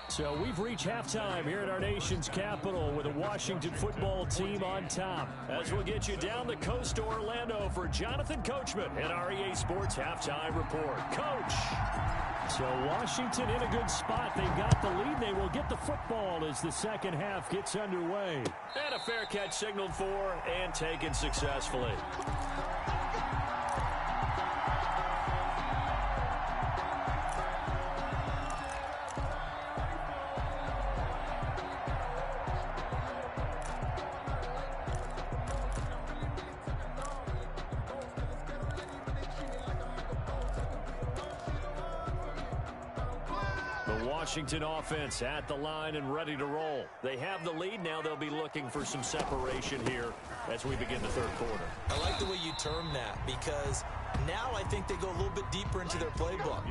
So we've reached halftime here at our nation's capital with the Washington football team on top. As we'll get you down the coast to Orlando for Jonathan Coachman and our EA Sports Halftime Report. Coach! So Washington in a good spot. They've got the lead. They will get the football as the second half gets underway. And a fair catch signaled for and taken successfully. Washington offense at the line and ready to roll. They have the lead. Now they'll be looking for some separation here as we begin the third quarter. I like the way you term that, because now I think they go a little bit deeper into their playbook.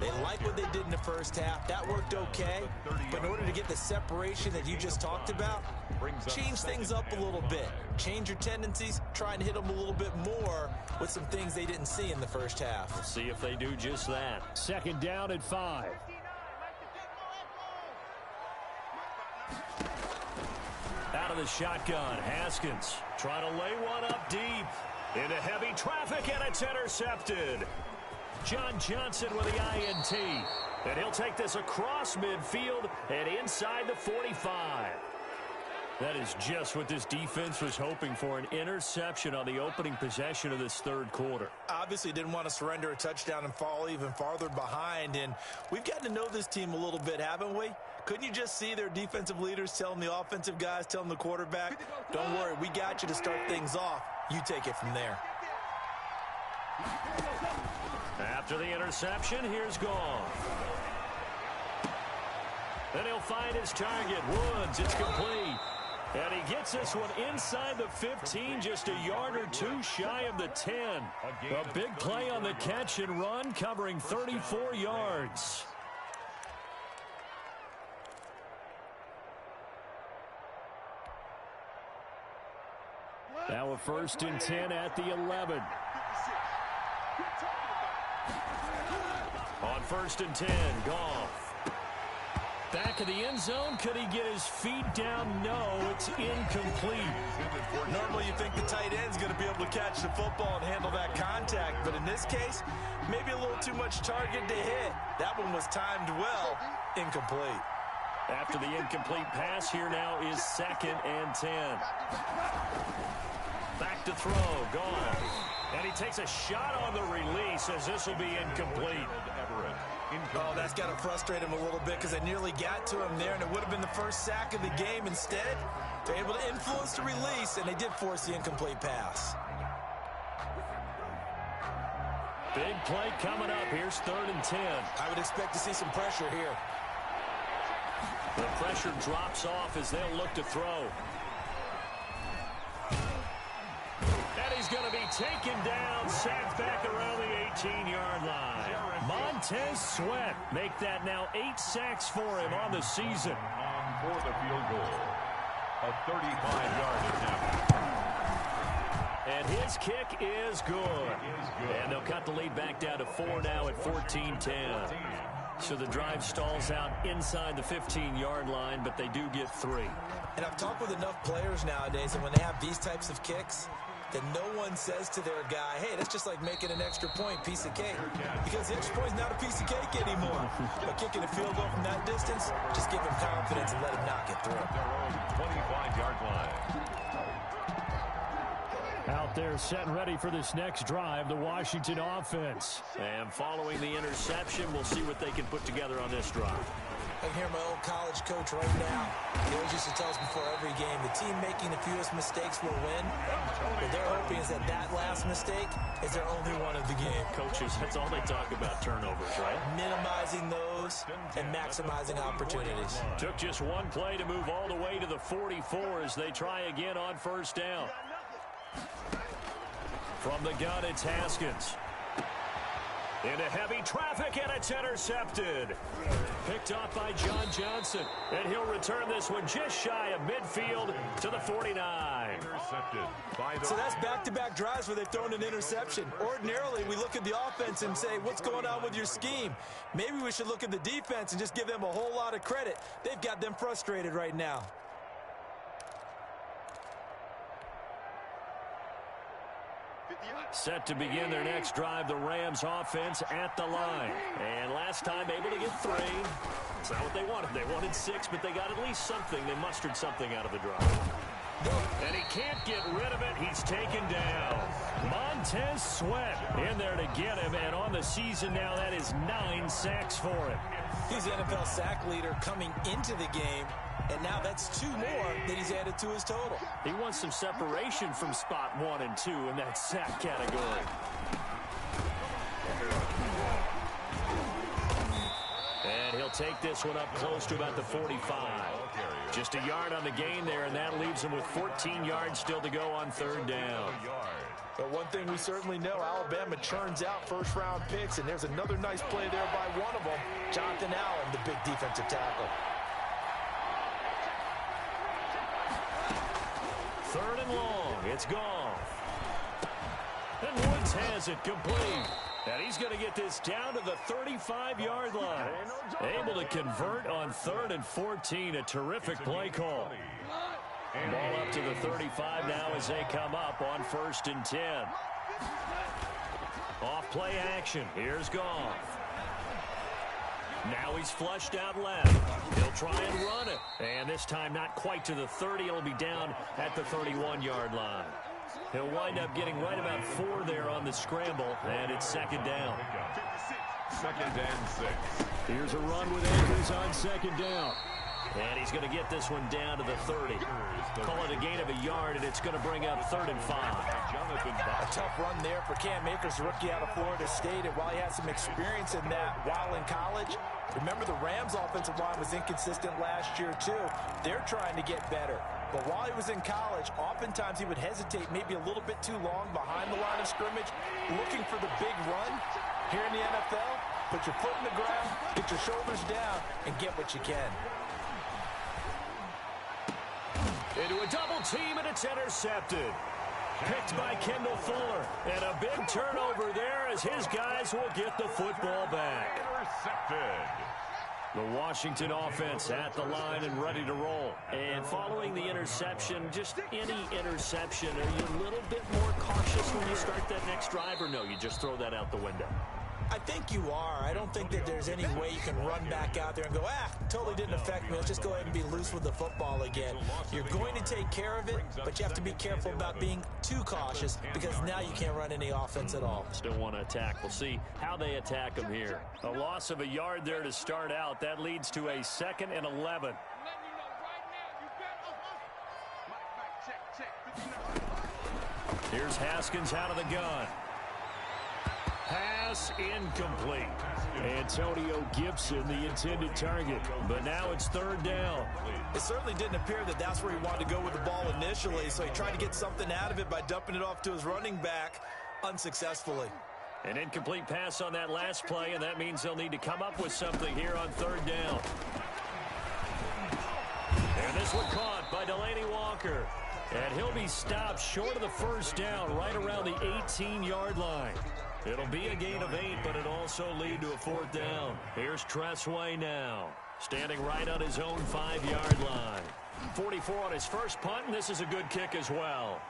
They like what they did in the first half. That worked okay. But in order to get the separation that you just talked about, change things up a little bit. Change your tendencies. Try and hit them a little bit more with some things they didn't see in the first half. We'll see if they do just that. Second down at 5. Out of the shotgun, Haskins trying to lay one up deep. Into heavy traffic, and it's intercepted. John Johnson with the INT. And he'll take this across midfield and inside the 45. That is just what this defense was hoping for, an interception on the opening possession of this third quarter. Obviously didn't want to surrender a touchdown and fall even farther behind. And we've gotten to know this team a little bit, haven't we? Couldn't you just see their defensive leaders telling the offensive guys, telling the quarterback, don't worry, we got you to start things off. You take it from there. After the interception, here's Goff. Then he'll find his target, Woods. It's complete. And he gets this one inside the 15, just a yard or two shy of the 10. A big play on the catch and run, covering 34 yards. Now a 1st and 10 at the 11. On 1st and 10, Goff. Back of the end zone. Could he get his feet down? No, it's incomplete. Normally you think the tight end's going to be able to catch the football and handle that contact, but in this case, maybe a little too much target to hit. That one was timed well. Incomplete. After the incomplete pass, here now is 2nd and 10. Back to throw, Goff. And he takes a shot on the release as this will be incomplete. Oh, that's got to frustrate him a little bit because I nearly got to him there, and it would have been the first sack of the game. Instead, they're able to influence the release, and they did force the incomplete pass. Big play coming up. Here's 3rd and 10. I would expect to see some pressure here. The pressure drops off as they'll look to throw. And he's going to be taken down, sacked back around the 18-yard line. Montez Sweat make that now 8 sacks for him on the season. On for the field goal. A 35-yard attempt. And his kick is good. And they'll cut the lead back down to 4 now at 14-10. So the drive stalls out inside the 15-yard line, but they do get 3. And I've talked with enough players nowadays, and when they have these types of kicks, that no one says to their guy, hey, that's just like making an extra point, piece of cake. Because the extra point is not a piece of cake anymore. But kicking a field goal from that distance, just give him confidence and let him knock it through. Their own 25-yard line. Out there set and ready for this next drive, the Washington offense. And following the interception, we'll see what they can put together on this drive. I can hear my old college coach right now. He always used to tell us before every game, the team making the fewest mistakes will win. What they're hoping is that that last mistake is their only one of the game. Coaches, that's all they talk about, turnovers, right? Minimizing those and maximizing opportunities. Took just one play to move all the way to the 44 as they try again on 1st down. From the gun, it's Haskins. Into heavy traffic, and it's intercepted. Picked off by John Johnson. And he'll return this one just shy of midfield to the 49. Intercepted by the... So that's back-to-back drives where they've thrown an interception. Ordinarily, we look at the offense and say, what's going on with your scheme? Maybe we should look at the defense and just give them a whole lot of credit. They've got them frustrated right now. Set to begin their next drive, the Rams offense at the line. And last time able to get 3. It's not what they wanted. They wanted 6, but they got at least something. They mustered something out of the drive. And he can't get rid of it. He's taken down. Montez Sweat in there to get him. And on the season now, that is 9 sacks for him. He's the NFL sack leader coming into the game. And now that's 2 more that he's added to his total. He wants some separation from spot 1 and 2 in that sack category. And he'll take this one up close to about the 45. Just a yard on the gain there, and that leaves them with 14 yards still to go on third down. But one thing we certainly know, Alabama churns out first-round picks, and there's another nice play there by one of them, Jonathan Allen, the big defensive tackle. Third and long. It's gone. And Woods has it complete. And he's going to get this down to the 35-yard line. Able to convert on 3rd and 14. A terrific play call. Ball up to the 35 now as they come up on 1st and 10. Off play action. Here's Goff. Now he's flushed out left. He'll try and run it. And this time not quite to the 30. It'll be down at the 31-yard line. He'll wind up getting right about 4 there on the scramble, and it's 2nd down. 2nd and 6. Here's a run with Andrews on 2nd down. And he's going to get this one down to the 30. Call it a gain of a yard, and it's going to bring up 3rd and 5. A tough run there for Cam Akers, rookie out of Florida State. And while he had some experience in that while in college, remember the Rams' offensive line was inconsistent last year, too. They're trying to get better. But while he was in college, oftentimes he would hesitate maybe a little bit too long behind the line of scrimmage, looking for the big run. Here in the NFL, put your foot in the ground, get your shoulders down, and get what you can. Into a double team, and it's intercepted. Picked by Kendall Fuller. And a big turnover there as his guys will get the football back. Intercepted. The Washington offense at the line and ready to roll. And following the interception, just any interception, are you a little bit more cautious when you start that next drive, or no, you just throw that out the window? I think you are. I don't think that there's any way you can run back out there and go, totally didn't affect me. Let's just go ahead and be loose with the football again. You're going to take care of it, but you have to be careful about being too cautious because now you can't run any offense at all. Still want to attack. We'll see how they attack them here. A loss of a yard there to start out. That leads to a 2nd and 11. Here's Haskins out of the gun. Pass incomplete. Antonio Gibson, the intended target. But now it's 3rd down. It certainly didn't appear that that's where he wanted to go with the ball initially, so he tried to get something out of it by dumping it off to his running back unsuccessful. An incomplete pass on that last play, and that means they'll need to come up with something here on 3rd down. And this one caught by Delaney Walker. And he'll be stopped short of the 1st down, right around the 18-yard line. It'll be a gain of 8, but it'll also lead to a 4th down. Here's Tressway now, standing right on his own 5-yard line. 44 on his first punt, and this is a good kick as well.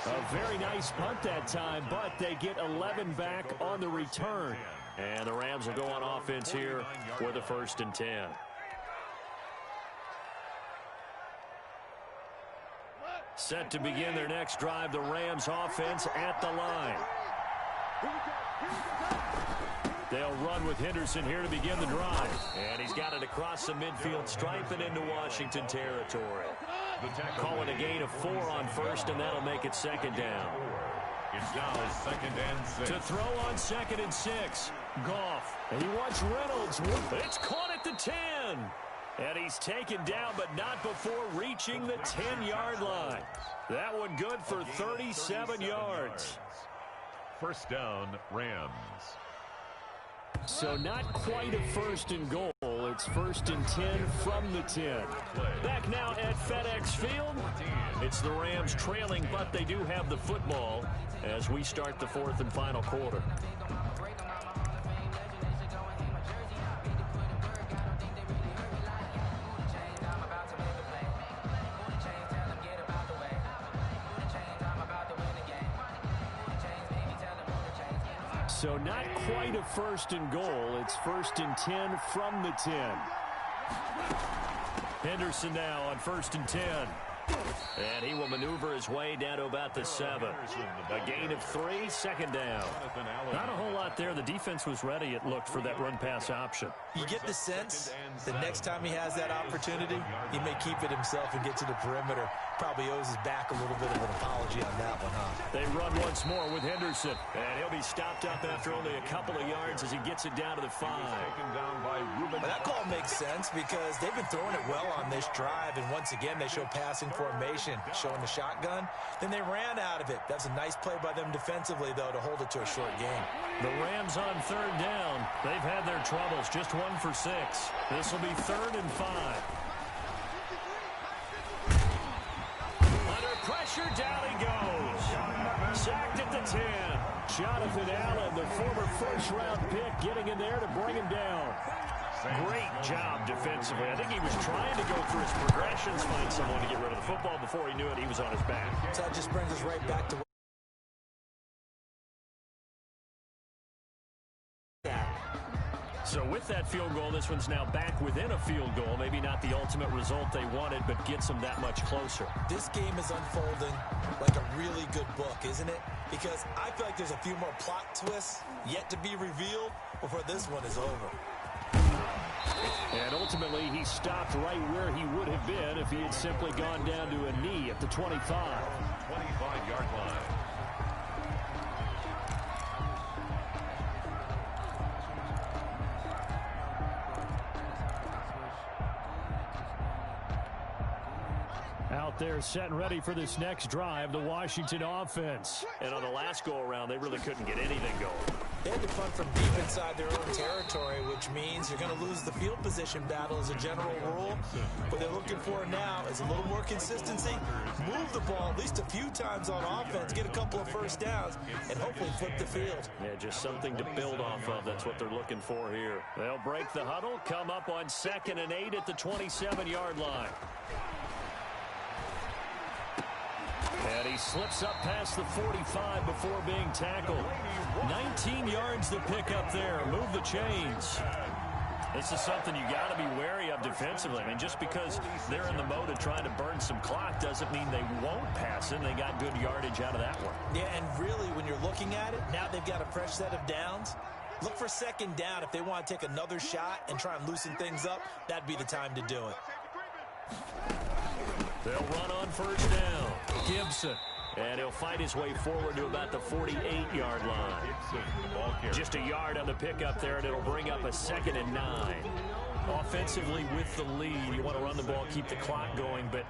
A very nice punt that time, but they get 11 back on the return. And the Rams will go on offense here for the 1st and 10. Set to begin their next drive, the Rams offense at the line. They'll run with Henderson here to begin the drive. And he's got it across the midfield stripe and into Washington territory. Call it a gain of 4 on 1st, and that'll make it 2nd down. It's now 2nd and 6. To throw on 2nd and 6. Goff. And he wants Reynolds. It's caught at the 10. And he's taken down, but not before reaching the 10-yard line. That one good for 37 yards. 1st down, Rams. So not quite a 1st and goal. It's 1st and 10 from the 10. Back now at FedEx Field. It's the Rams trailing, but they do have the football as we start the 4th and final quarter. So not quite a 1st and goal. It's 1st and 10 from the 10. Henderson now on 1st and 10. And he will maneuver his way down to about the 7. A gain of 3, 2nd down. Not a whole lot there. The defense was ready, it looked, for that run-pass option. You get the sense that next time he has that opportunity, he may keep it himself and get to the perimeter. probably owes his back a little bit of an apology on that one, huh? They run once more with Henderson. And he'll be stopped up after only a couple of yards as he gets it down to the 5. Well, that call makes sense because they've been throwing it well on this drive. And once again, they show passing formation, showing the shotgun. Then they ran out of it. That's a nice play by them defensively, though, to hold it to a short game. The Rams on 3rd down. They've had their troubles. Just 1 for 6. This will be 3rd and 5. Under pressure, down he goes. Sacked at the 10. Jonathan Allen, the former first-round pick, getting in there to bring him down. Great job defensively. I think he was trying to go through his progressions, find someone to get rid of the football. Before he knew it, he was on his back. So that just brings us right back to So with that field goal, this one's now back within a field goal. Maybe not the ultimate result they wanted, but gets them that much closer. This game is unfolding like a really good book, isn't it? Because I feel like there's a few more plot twists yet to be revealed before this one is over. And ultimately, he stopped right where he would have been if he had simply gone down to a knee at the 25. 25-yard line. Out there set and ready for this next drive, the Washington offense. And on the last go-around, they really couldn't get anything going. They had to punt from deep inside their own territory, which means you're going to lose the field position battle as a general rule. What they're looking for now is a little more consistency, move the ball at least a few times on offense, get a couple of first downs, and hopefully flip the field. Yeah, just something to build off of. That's what they're looking for here. They'll break the huddle, come up on 2nd and 8 at the 27-yard line. And he slips up past the 45 before being tackled. 19 yards to pick up there. Move the chains. This is something you got to be wary of defensively. I mean, just because they're in the mode of trying to burn some clock doesn't mean they won't pass it. They got good yardage out of that one. Yeah, and really, when you're looking at it, now they've got a fresh set of downs. Look for 2nd down. If they want to take another shot and try and loosen things up, that'd be the time to do it. They'll run on 1st down. Gibson. And he'll fight his way forward to about the 48-yard line. Just a yard on the pickup there, and it'll bring up a 2nd and 9. Offensively with the lead, you want to run the ball, keep the clock going, but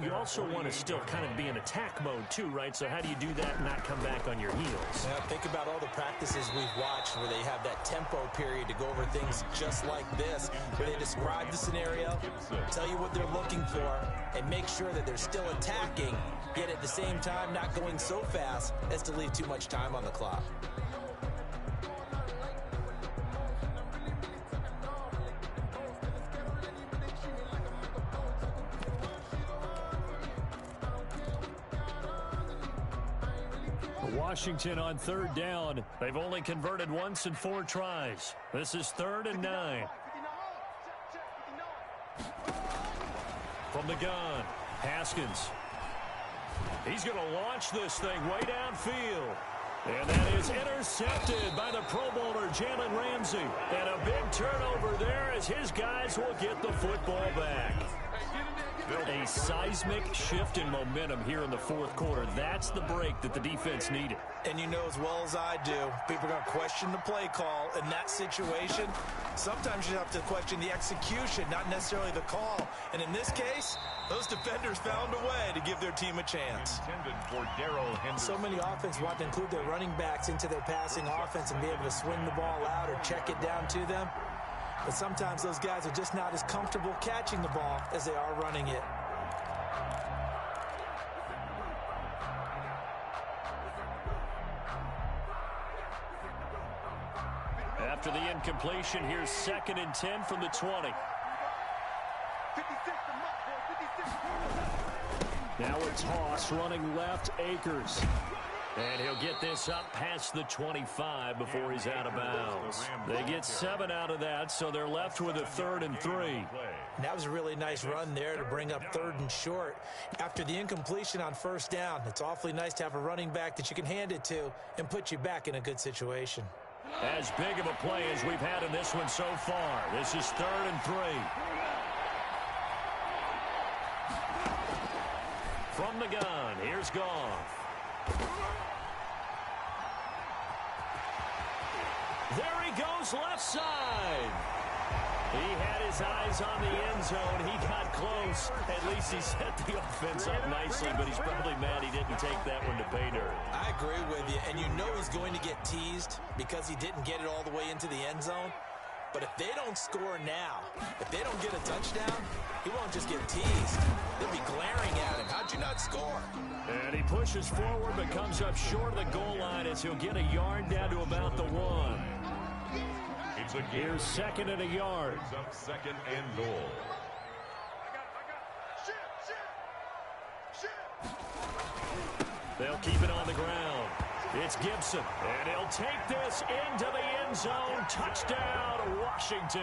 you also want to still kind of be in attack mode too, right? So how do you do that and not come back on your heels? Yeah, think about all the practices we've watched where they have that tempo period to go over things just like this, where they describe the scenario, tell you what they're looking for, and make sure that they're still attacking, yet at the same time not going so fast as to leave too much time on the clock. Washington on 3rd down. They've only converted once in 4 tries. This is 3rd and 9. From the gun, Haskins. He's going to launch this thing way downfield. And that is intercepted by the Pro Bowler, Jalen Ramsey. And a big turnover there as his guys will get the football back. A seismic shift in momentum here in the 4th quarter. That's the break that the defense needed. And you know as well as I do, people are going to question the play call in that situation. Sometimes you have to question the execution, not necessarily the call. And in this case, those defenders found a way to give their team a chance. So many offense want to include their running backs into their passing offense and be able to swing the ball out or check it down to them. But sometimes those guys are just not as comfortable catching the ball as they are running it. After the incompletion, here's 2nd and 10 from the 20. Now it's Hoss running left, Akers. And he'll get this up past the 25 before he's out of bounds. They get 7 out of that, so they're left with a 3rd and 3. That was a really nice run there to bring up 3rd and short. After the incompletion on 1st down, it's awfully nice to have a running back that you can hand it to and put you back in a good situation. As big of a play as we've had in this one so far. This is 3rd and 3. from the gun. Here's Goff. There he goes, left side. He had his eyes on the end zone. He got close. At least he set the offense up nicely, but he's probably mad he didn't take that one to pay dirt. I agree with you, and you know he's going to get teased because he didn't get it all the way into the end zone. But if they don't score now, if they don't get a touchdown, he won't just get teased. They'll be glaring at him. How'd you not score? And he pushes forward but comes up short of the goal line as he'll get a yard down to about the 1. Here's second and a yard. Up second and goal. They'll keep it on the ground. It's Gibson, and he'll take this into the end zone. Touchdown, Washington.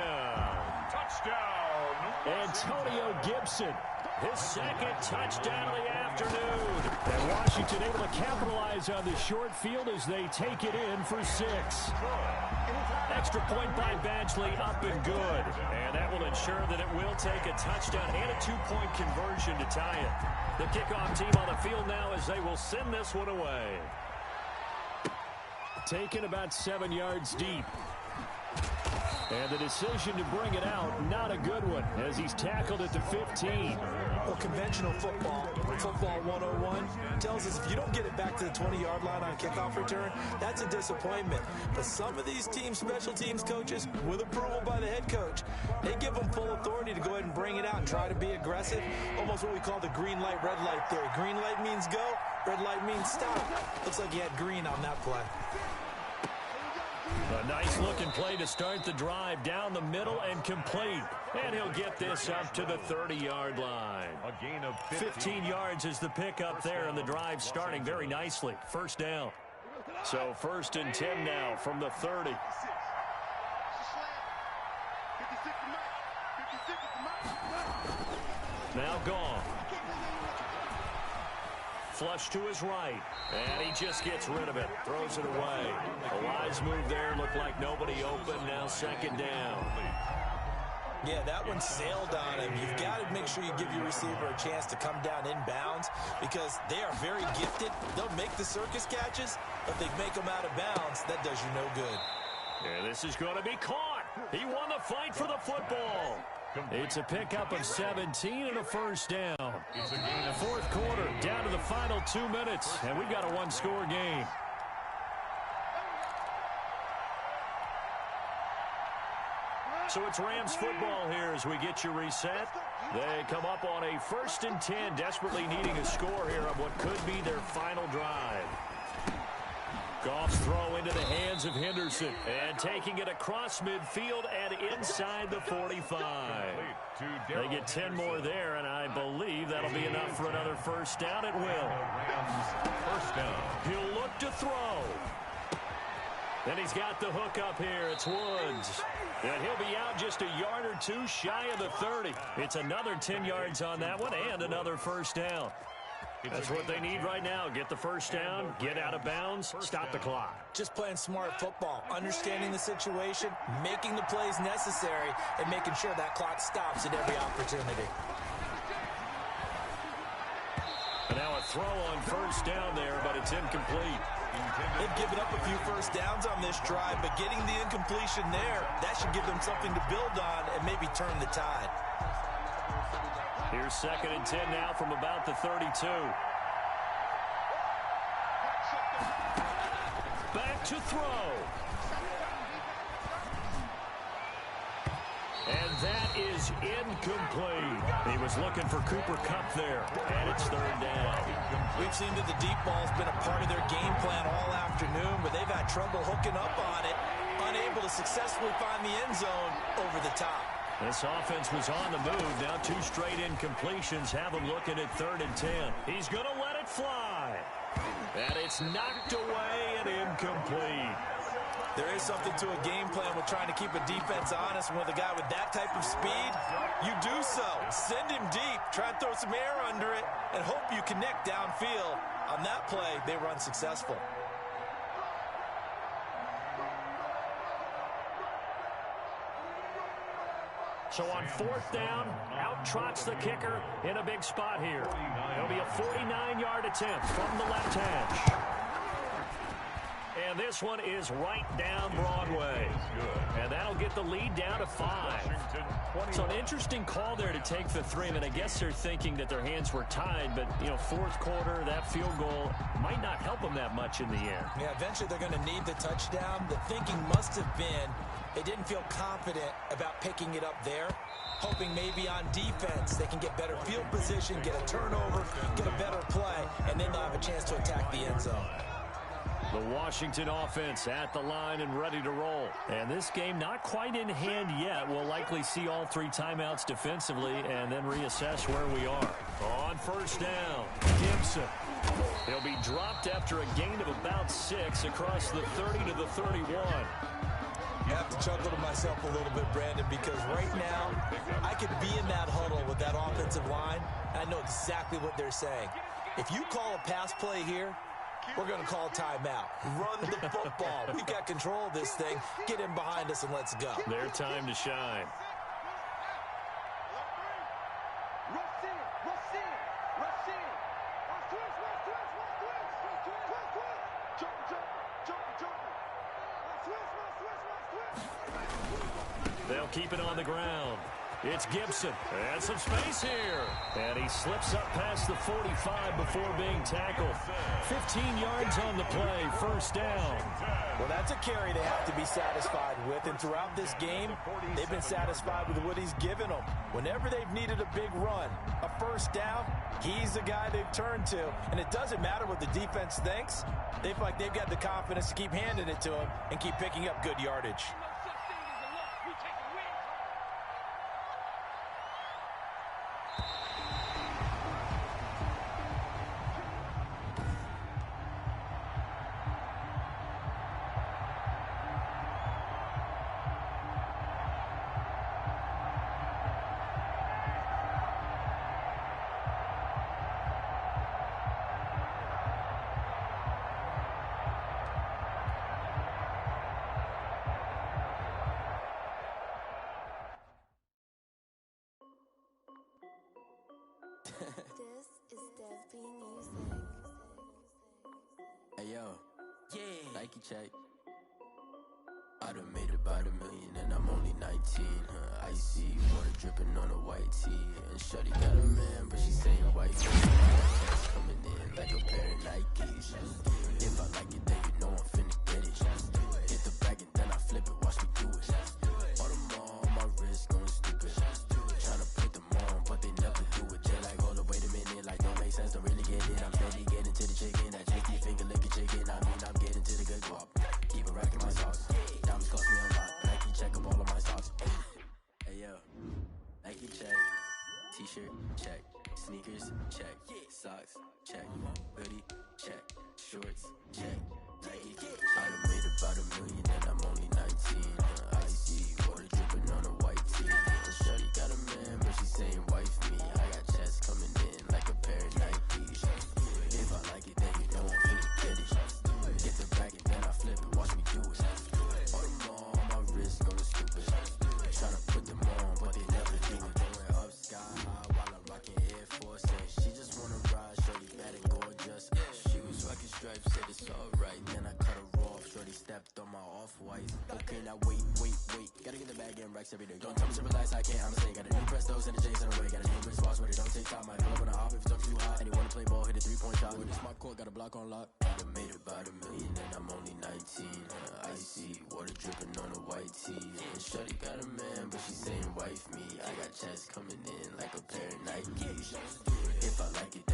Touchdown, Antonio Gibson, his second touchdown of the afternoon. And Washington able to capitalize on the short field as they take it in for 6. Extra point by Badgley, up and good. And that will ensure that it will take a touchdown and a 2-point conversion to tie it. The kickoff team on the field now as they will send this one away. Taken about 7 yards deep. And the decision to bring it out, not a good one, as he's tackled at the 15. Well, conventional football 101, tells us if you don't get it back to the 20-yard line on kickoff return, that's a disappointment. But some of these teams, special teams coaches, with approval by the head coach, they give them full authority to go ahead and bring it out and try to be aggressive, almost what we call the green light, red light theory. Green light means go, red light means stop. Looks like he had green on that play. A nice-looking play to start the drive down the middle and complete. And he'll get this up to the 30-yard line. A gain of 15 yards is the pickup there, and the drive starting very nicely. First down. So 1st and 10 now from the 30. Now gone. Flush to his right, and he just gets rid of it, throws it away. A wise move there, looked like nobody open, now second down. Yeah, that one sailed on him. You've got to make sure you give your receiver a chance to come down inbounds because they are very gifted. They'll make the circus catches, but if they make them out of bounds, that does you no good. And this is going to be caught. He won the fight for the football. It's a pickup of 17 and a first down. Fourth quarter, down to the final 2 minutes, and we've got a one-score game. So it's Rams football here as we get you reset. They come up on a 1st and 10, desperately needing a score here on what could be their final drive. Goff's throw into the hands of Henderson, and taking it across midfield and inside the 45. They get 10 more there, and I believe that'll be enough for another first down. It will. First down. He'll look to throw. And he's got the hook up here. It's Woods. And he'll be out just a yard or two shy of the 30. It's another 10 yards on that one and another first down. That's what they need right now. Get the first down, get out of bounds, stop the clock. Just playing smart football, understanding the situation, making the plays necessary, and making sure that clock stops at every opportunity. And now a throw on first down there, but it's incomplete. They've given up a few first downs on this drive, but getting the incompletion there, that should give them something to build on and maybe turn the tide. Here's 2nd and 10 now from about the 32. Back to throw. And that is incomplete. He was looking for Cooper Kupp there, and it's 3rd down. We've seen that the deep ball's been a part of their game plan all afternoon, but they've had trouble hooking up on it, unable to successfully find the end zone over the top. This offense was on the move. Now 2 straight incompletions have him looking at 3rd and 10. He's going to let it fly. And it's knocked away and incomplete. There is something to a game plan with trying to keep a defense honest. And with a guy with that type of speed, you do so. Send him deep. Try and throw some air under it and hope you connect downfield. On that play, they were unsuccessful. So on 4th down, out trots the kicker in a big spot here. It'll be a 49-yard attempt from the left hash. And this one is right down Broadway. And that'll get the lead down to 5. So an interesting call there to take the 3. I mean, I guess they're thinking that their hands were tied, but, you know, 4th quarter, that field goal might not help them that much in the air. Yeah, eventually they're going to need the touchdown. The thinking must have been they didn't feel confident about picking it up there, hoping maybe on defense they can get better field position, get a turnover, get a better play, and then they'll have a chance to attack the end zone. The Washington offense at the line and ready to roll. And this game not quite in hand yet. We'll likely see all 3 timeouts defensively and then reassess where we are. On 1st down, Gibson. He'll be dropped after a gain of about 6 across the 30 to the 31. I have to chuckle to myself a little bit, Brandon, because right now I could be in that huddle with that offensive line, and I know exactly what they're saying. If you call a pass play here, we're going to call a timeout. Run the football. We've got control of this thing. Get him behind us and let's go. Their time to shine. They'll keep it on the ground. It's Gibson. And some space here. And he slips up past the 45 before being tackled. 15 yards on the play. 1st down. Well, that's a carry they have to be satisfied with. And throughout this game, they've been satisfied with what he's given them. Whenever they've needed a big run, a 1st down, he's the guy they've turned to. And it doesn't matter what the defense thinks. They feel like they've got the confidence to keep handing it to him and keep picking up good yardage. This is Dev Music. Hey yo, yeah, Nike check. I done made about $1 million and I'm only 19. Icy water dripping on a white tee. And shorty got a man, but she saying white tee. Cash coming in like a pair of Nikes. If I like it, then you know I'm finna get it. Hit the bag and then I flip it, watch me do it. All them on my wrist going stupid. Tryna put them on, but they never do it. They're like, hold up, wait a minute, like don't make sense, don't really get it. I'm steady getting to the chicken, that tricky finger licking chicken. I mean, I'm getting to the good guap. Keep it racking my sauce. Diamonds cost me a lot. Nike check up all of my stocks. Hey yo, Nike check. T-shirt check. Sneakers check. Socks check. Hoodie check. Shorts check. Nike. I done made about $1 million and I'm only 19. Icy water dripping on a white tee. And shorty got a man, but she saying wife me. I got chest coming in like a pair of Nikes. If I like it, then you know I'm finna get it. Get the bag and then I flip it, watch me do it. All them on my wrist going stupid. Tryna put them on, but they never do it. Going up sky high while I'm rocking Air Force. And she just wanna ride, shorty bad and gorgeous. She was rocking stripes, said it's alright. Then I cut her off, shorty stepped on my off-white. Okay, now wait. Gotta get the bag and racks every day. Don't tell me to relax, I can't, I'ma say. Got a new Prestos and a J's in the way. Got a new British boss, but it don't take time. I pull up on a hop if it's up too high. And he wanna play ball, hit a 3-point shot. With a smart court, got a block on lock. I done made about $1 million and I'm only 19. Icy water dripping on a white tee. And shorty got a man, but she saying wife me. I got chest coming in like a pair of Nikes. If I like it,